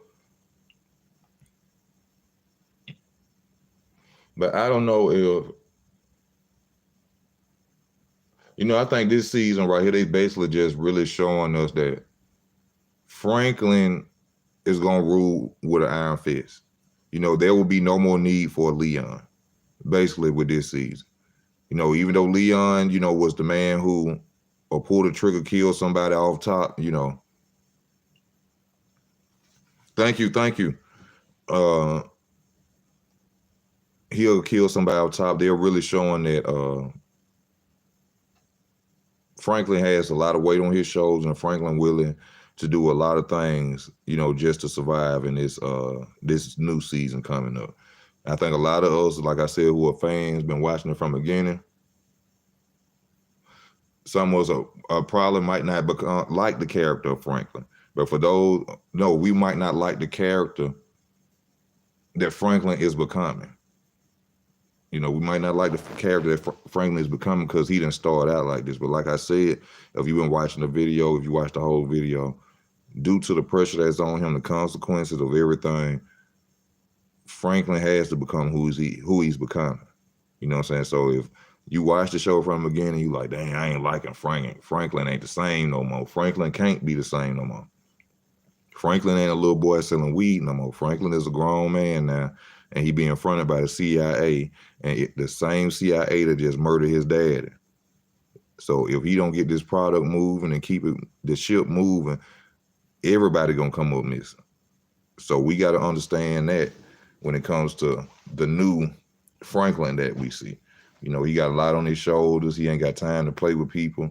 But I don't know if I think this season right here, they basically just really showing us that Franklin is gonna rule with an iron fist. You know, there will be no more need for Leon, basically, with this season. You know, even though Leon, was the man who or pulled the trigger, killed somebody off top, Thank you. He'll kill somebody off top. They're really showing that Franklin has a lot of weight on his shoulders, and Franklin willing to do a lot of things, just to survive in this new season coming up. I think a lot of us, like I said, who are fans, been watching it from the beginning. Some of us probably might not like the character of Franklin, but for those, no, we might not like the character that Franklin is becoming. We might not like the character that Franklin is becoming because he didn't start out like this. But like I said, if you've been watching the video, if you watch the whole video, due to the pressure that's on him, the consequences of everything, Franklin has to become who he's becoming. You know what I'm saying? So if you watch the show from the beginning, you like, dang, I ain't liking Franklin. Franklin ain't the same no more. Franklin can't be the same no more. Franklin ain't a little boy selling weed no more. Franklin is a grown man now, and he being fronted by the CIA, and the same CIA that just murdered his daddy. So if he don't get this product moving and keep the ship moving, everybody gonna come up missing. So we got to understand that when it comes to the new Franklin that we see. He got a lot on his shoulders. He ain't got time to play with people.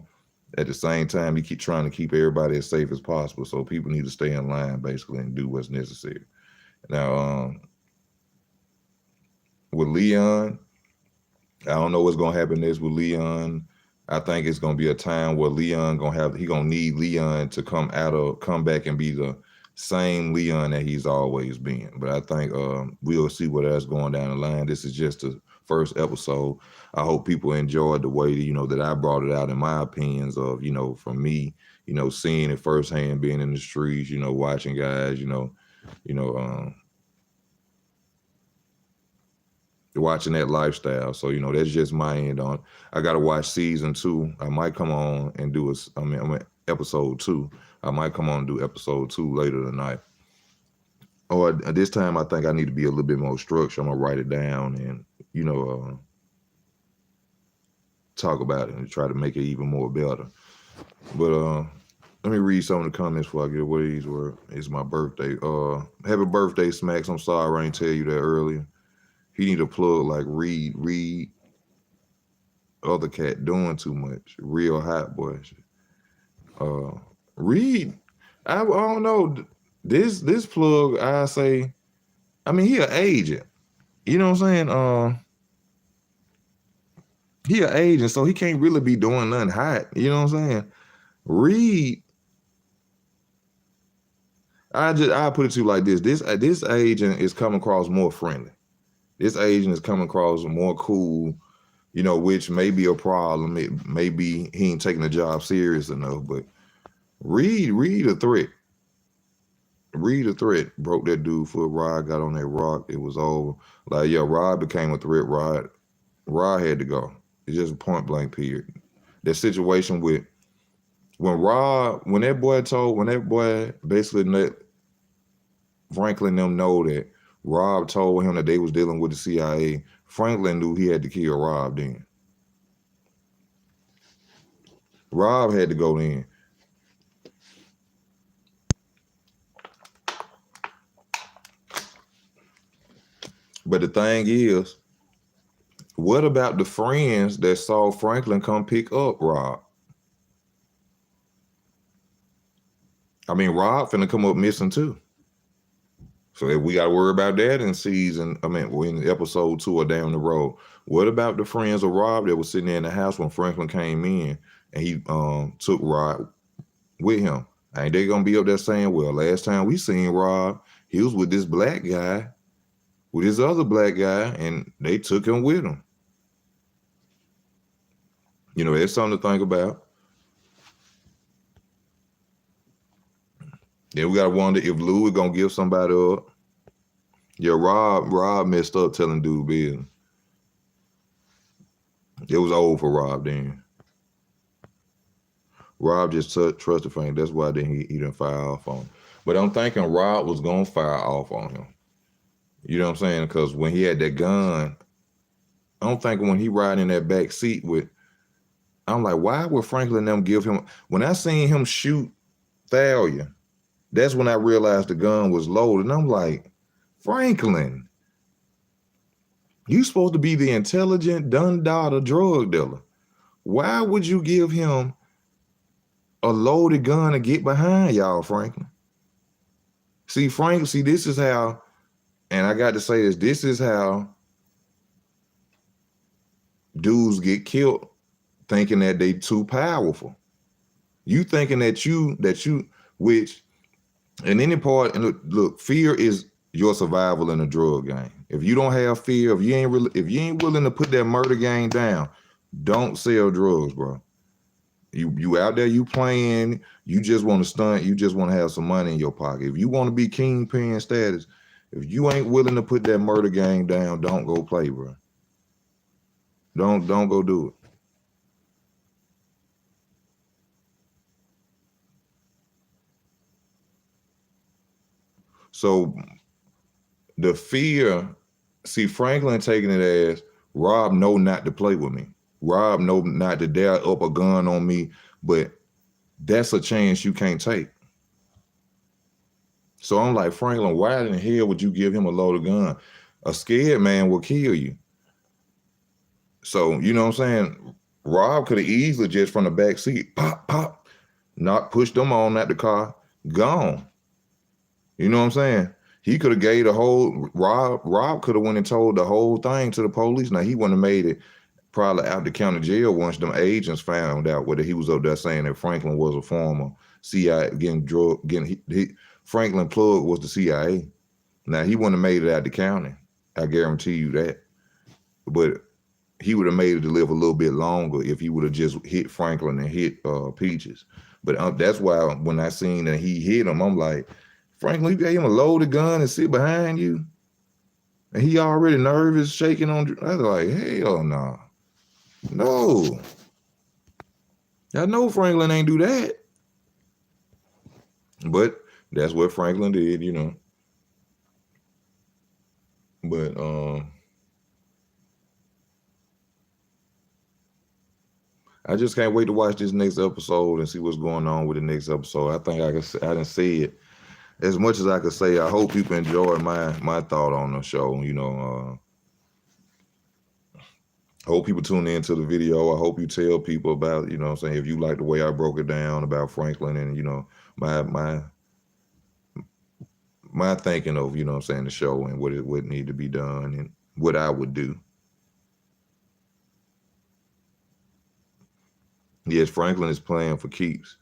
At the same time, he keep trying to keep everybody as safe as possible. So people need to stay in line, basically, and do what's necessary. Now, with Leon, I don't know what's gonna happen next with Leon. I think it's gonna be a time where Leon gonna need Leon to come back and be the same Leon that he's always been. But I think we'll see what else going down the line. This is just the first episode. I hope people enjoyed the way that I brought it out in my opinions of, from me, seeing it firsthand, being in the streets, watching guys, watching that lifestyle. So, that's just my end on it. I got to watch season 2. I might come on and do episode 2. I might come on and do episode 2 later tonight. Or this time, I think I need to be a little bit more structured. I'm going to write it down and, talk about it and try to make it even more better. But let me read some of the comments before I get away. These were, it's my birthday. Happy birthday, Smacks. I'm sorry I didn't tell you that earlier. He need a plug like Reed, other cat doing too much. Real hot boy. Reed, I don't know. This plug, I say, I mean, he an agent. You know what I'm saying? He an agent, so he can't really be doing nothing hot. You know what I'm saying? Reed, I put it to you like this. This agent is coming across more friendly. This agent is coming across more cool, which may be a problem. It may be he ain't taking the job serious enough, but Reed a threat. Reed a threat. Broke that dude foot. Rod got on that rock. It was over. Like, yeah, Rod became a threat. Rod had to go. It's just a point blank period. That situation with when that boy basically let Franklin them know that Rob told him that they was dealing with the CIA, Franklin knew he had to kill Rob then. Rob had to go in. But the thing is, what about the friends that saw Franklin come pick up Rob? I mean, Rob finna come up missing too. So if we got to worry about that in episode 2 or down the road. What about the friends of Rob that was sitting there in the house when Franklin came in and he took Rob with him? Ain't they gonna be up there saying, well, last time we seen Rob, he was with this black guy, with this other black guy, and they took him with them. It's something to think about. Then we gotta wonder if Lou is gonna give somebody up. Yeah, Rob messed up telling dude business. It was old for Rob then. Rob just trusted Frank. That's why then he didn't fire off on him. But I'm thinking Rob was gonna fire off on him. You know what I'm saying? Because when he had that gun, I'm thinking when he riding in that back seat I'm like, why would Franklin them give him? When I seen him shoot Thalia, that's when I realized the gun was loaded. And I'm like, Franklin, you supposed to be the intelligent, done-daughter drug dealer. Why would you give him a loaded gun to get behind y'all, Franklin? See, this is how, and I got to say this is how dudes get killed thinking that they too powerful. You thinking that you, which in any part, and look, fear is your survival in a drug game. If you don't have fear, if you ain't willing to put that murder game down, don't sell drugs, bro. You out there, you playing, you just want to stunt, you just want to have some money in your pocket. If you want to be kingpin status, if you ain't willing to put that murder game down, don't go play, bro. Don't go do it. So the fear, see, Franklin taking it as Rob know not to play with me. Rob know not to dare up a gun on me, but that's a chance you can't take. So I'm like, Franklin, why in the hell would you give him a loaded gun? A scared man will kill you. So, you know what I'm saying? Rob could have easily just from the back seat, pop, not pushed them on at the car, gone. You know what I'm saying? He could have gave the whole, Rob could have went and told the whole thing to the police. Now, he wouldn't have made it probably out the county jail once them agents found out whether he was up there saying that Franklin was a former CIA, Franklin Plug was the CIA. Now, he wouldn't have made it out the county. I guarantee you that. But he would have made it to live a little bit longer if he would have just hit Franklin and hit Peaches. But that's why when I seen that he hit him, I'm like, Franklin, you gave him a loaded gun and sit behind you? And he already nervous, shaking on. I was like, hell no. No. I know Franklin ain't do that. But that's what Franklin did, you know. But I just can't wait to watch this next episode and see what's going on with the next episode. I think I didn't see it as much as I could say. I hope people enjoy my thought on the show. You know, I hope people tune into the video. I hope you tell people about, you know what I'm saying, if you like the way I broke it down about Franklin and, you know, my thinking of, you know what I'm saying, the show and what it would need to be done and what I would do. Yes, Franklin is playing for keeps.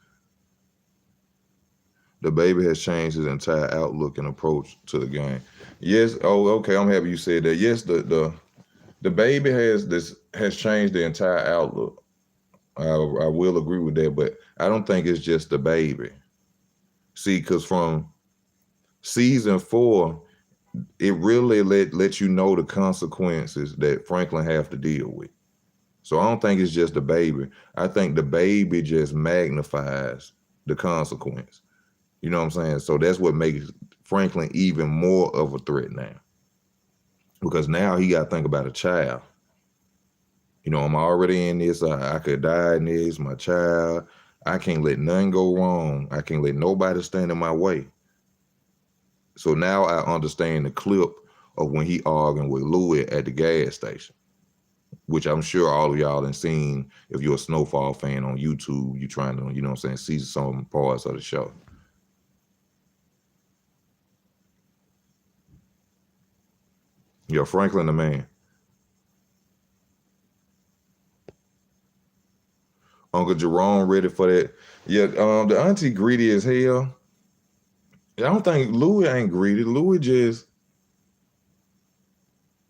The baby has changed his entire outlook and approach to the game. Yes, oh, okay, I'm happy you said that. Yes, the baby has changed the entire outlook. I will agree with that, but I don't think it's just the baby. See, because from season 4, it really let you know the consequences that Franklin have to deal with. So I don't think it's just the baby. I think the baby just magnifies the consequence. You know what I'm saying? So that's what makes Franklin even more of a threat now. Because now he got to think about a child. You know, I'm already in this. I could die in this. My child. I can't let nothing go wrong. I can't let nobody stand in my way. So now I understand the clip of when he arguing with Louis at the gas station, which I'm sure all of y'all have seen. If you're a Snowfall fan on YouTube, you're trying to, you know what I'm saying, see some parts of the show. Yeah, Franklin the man. Uncle Jerome ready for that. Yeah, the auntie greedy as hell. I don't think Louis ain't greedy. Louis just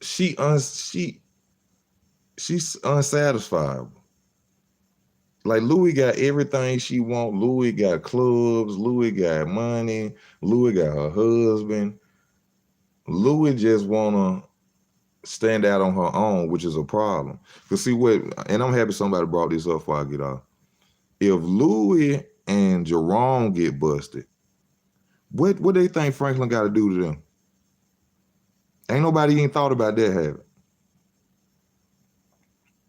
she un she she's unsatisfied. Like Louis got everything she want. Louis got clubs. Louis got money. Louis got her husband. Louis just wanna stand out on her own, which is a problem. Cause see what, and I'm happy somebody brought this up before I get off. If Louis and Jerome get busted, what they think Franklin got to do to them? Ain't nobody even thought about that, have it?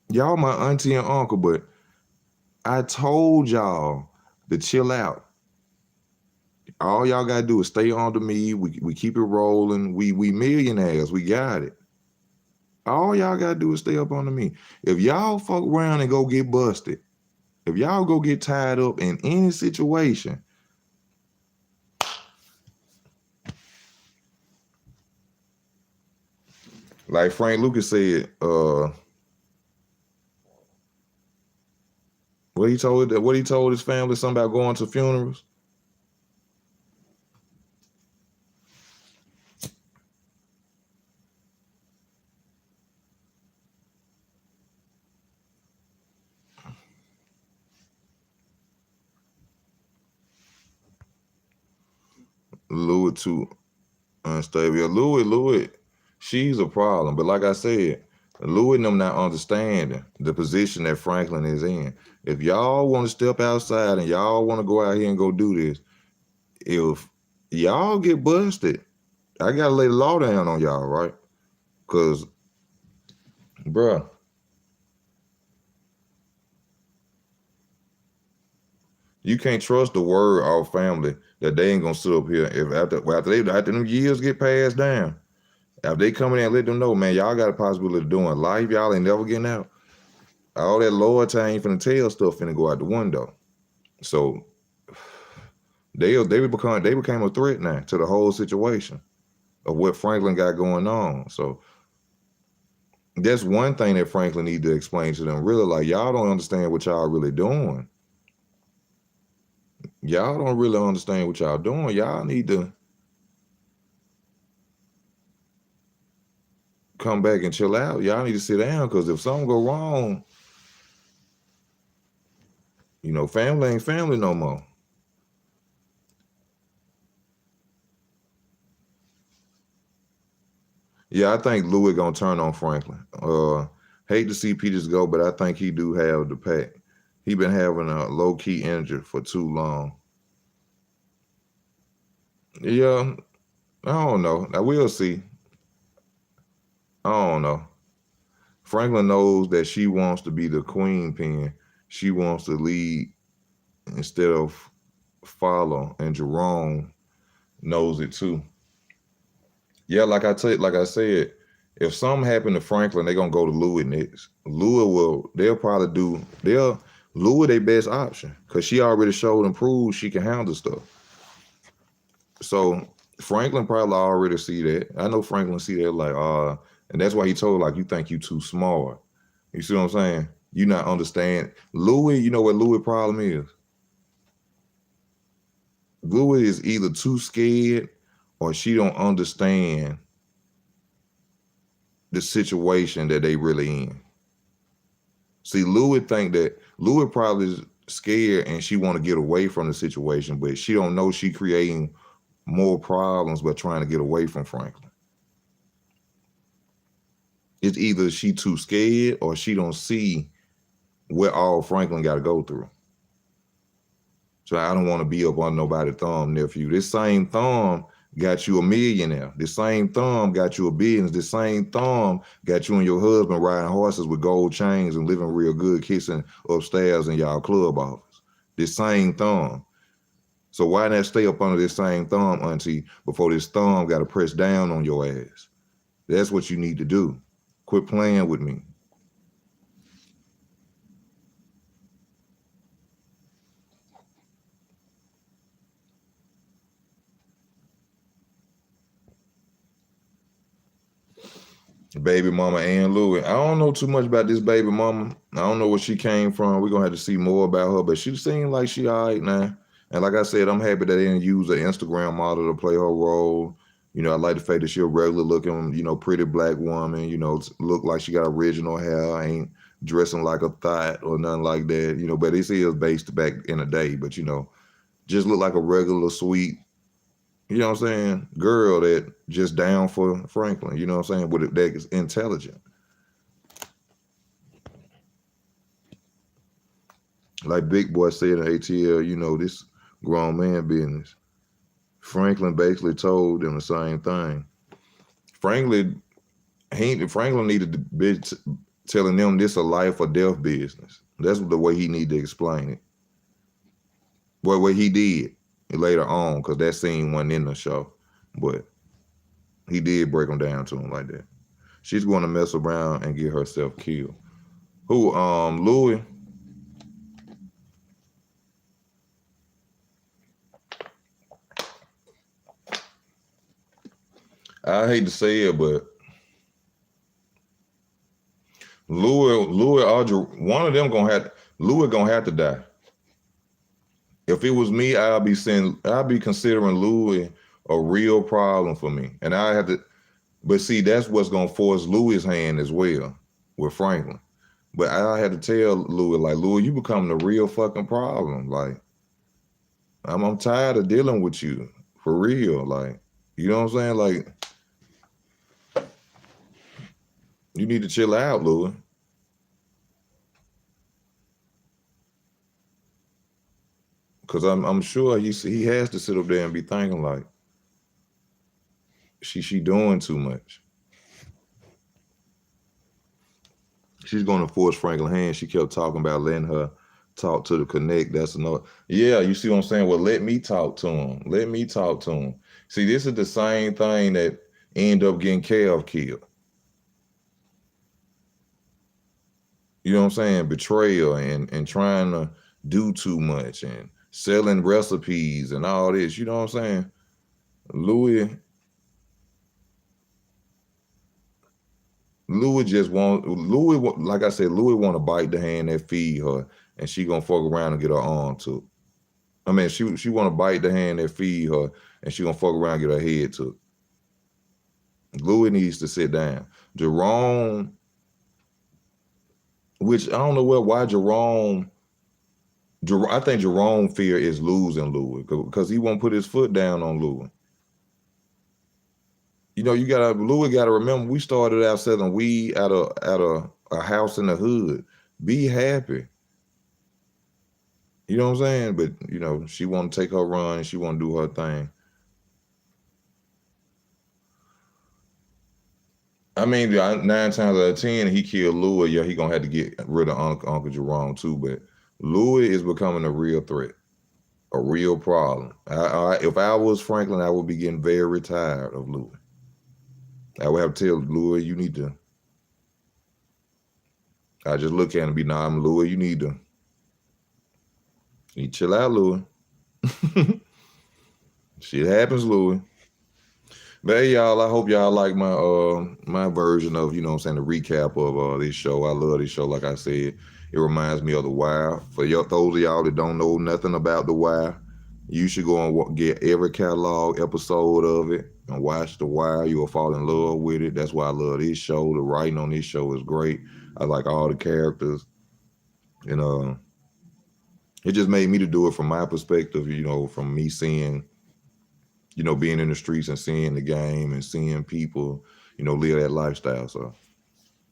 Y'all my auntie and uncle, but I told y'all to chill out. All y'all gotta do is stay under me. We keep it rolling. We millionaires. We got it. All y'all gotta do is stay up under me. If y'all fuck around and go get busted, if y'all go get tied up in any situation, like Frank Lucas said, what he told his family, something about going to funerals. Louis too unstable. Yeah, Louis, she's a problem. But like I said, Louis and them not understanding the position that Franklin is in. If y'all want to step outside and y'all want to go out here and go do this, if y'all get busted, I gotta lay the law down on y'all, right? Cause, bruh, you can't trust the word of family that they ain't gonna sit up here if after them years get passed down. If they come in and let them know, man, y'all got a possibility of doing life, y'all ain't never getting out. All that loyalty ain't finna tell stuff finna go out the window. So they became a threat now to the whole situation of what Franklin got going on. So that's one thing that Franklin need to explain to them. Really, like y'all don't understand what y'all really doing. Y'all don't really understand what y'all doing. Y'all need to come back and chill out. Y'all need to sit down because if something go wrong, you know, family ain't family no more. Yeah, I think Louis gonna turn on Franklin. Hate to see Peters go, but I think he do have the pack. He been having a low key injury for too long. Yeah, I don't know. Now we'll see. I don't know. Franklin knows that she wants to be the queen pin. She wants to lead instead of follow, and Jerome knows it too. Yeah, like I said, if something happened to Franklin, they're gonna go to Louis next. They'll probably Louis their best option because she already showed and proved she can handle stuff. So Franklin probably already see that. I know Franklin see that like, and that's why he told like, you think you too smart. You see what I'm saying? You not understand. Louis, you know what Louis' problem is? Louis is either too scared or she don't understand the situation that they really in. See, Louis probably is scared and she want to get away from the situation, but she don't know she creating more problems by trying to get away from Franklin. It's either she too scared or she don't see what all Franklin got to go through. So I don't want to be up on nobody's thumb, nephew. This same thumb got you a millionaire. This same thumb got you a business. This same thumb got you and your husband riding horses with gold chains and living real good, kissing upstairs in y'all club office. This same thumb. So why not stay up under this same thumb, auntie, before this thumb got to press down on your ass? That's what you need to do. Quit playing with me. Baby mama and Louis. I don't know too much about this baby mama. I don't know where she came from. We're gonna have to see more about her, but she seemed like she all right now. And like I said, I'm happy that they didn't use an Instagram model to play her role. You know, I like the fact that she a regular looking, pretty black woman, look like she got original hair, ain't dressing like a thought or nothing like that, but this is based back in the day, but just look like a regular sweet, what I'm saying, girl that just down for Franklin, you know what I'm saying, with that is intelligent. Like Big Boy said in ATL, this grown man business. Franklin basically told them the same thing. Franklin, Franklin needed to be telling them this a life or death business. That's the way he needed to explain it. Well, what he did later on, because that scene wasn't in the show, but he did break them down to him like that. She's going to mess around and get herself killed. Who, Louis? I hate to say it, but Louis, Audrey, one of them Louis gonna have to die. If it was me, I'd be considering Louis a real problem for me, and I have to. But see, that's what's gonna force Louis' hand as well with Franklin. But I had to tell Louis, like, Louis, you becoming the real fucking problem. Like, I'm tired of dealing with you for real. Like, you know what I'm saying? Like, you need to chill out, Louis. Cause I'm sure he has to sit up there and be thinking like, she doing too much. She's gonna force Franklin's hand. She kept talking about letting her talk to the connect. That's another. Yeah, you see what I'm saying? Well, let me talk to him. Let me talk to him. See, this is the same thing that end up getting Kev killed. You know what I'm saying? Betrayal and trying to do too much and selling recipes and all this. You know what I'm saying? Louis like I said, Louis want to bite the hand that feed her, and she gonna fuck around and get her arm took. I mean, she want to bite the hand that feed her, and she gonna fuck around and get her head took. Louis needs to sit down. Jerome, which I don't know why Jerome. I think Jerome fear is losing Louis because he won't put his foot down on Louis. Louis gotta remember we started out selling weed at a house in the hood. Be happy. You know what I'm saying? But she wanna take her run, she wanna do her thing. I mean, 9 times out of 10, he killed Louis. Yeah, he gonna have to get rid of Uncle Jerome too. But Louis is becoming a real threat, a real problem. If I was Franklin, I would be getting very tired of Louis. I would have to tell Louis, you need to. I just look at him and be, nah, I'm Louis. You need to chill out, Louis. Shit happens, Louis. But hey, y'all, I hope y'all like my version of, what I'm saying, the recap of this show. I love this show. Like I said, it reminds me of The Wire. For those of y'all that don't know nothing about The Wire, you should go and get every catalog episode of it and watch The Wire. You will fall in love with it. That's why I love this show. The writing on this show is great. I like all the characters. And it just made me to do it from my perspective, from me seeing, being in the streets and seeing the game and seeing people, live that lifestyle. So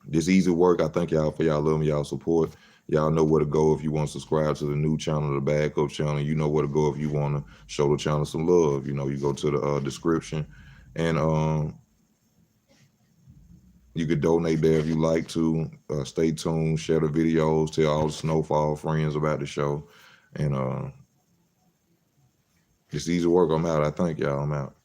this easy work. I thank y'all for y'all love me, y'all support. Y'all know where to go if you want to subscribe to the new channel, the Bad Coach channel. You know where to go if you want to show the channel some love. You go to the description, and you could donate there if you like to. Stay tuned, share the videos, tell all the Snowfall friends about the show, and it's easy work. I'm out. I thank y'all. I'm out.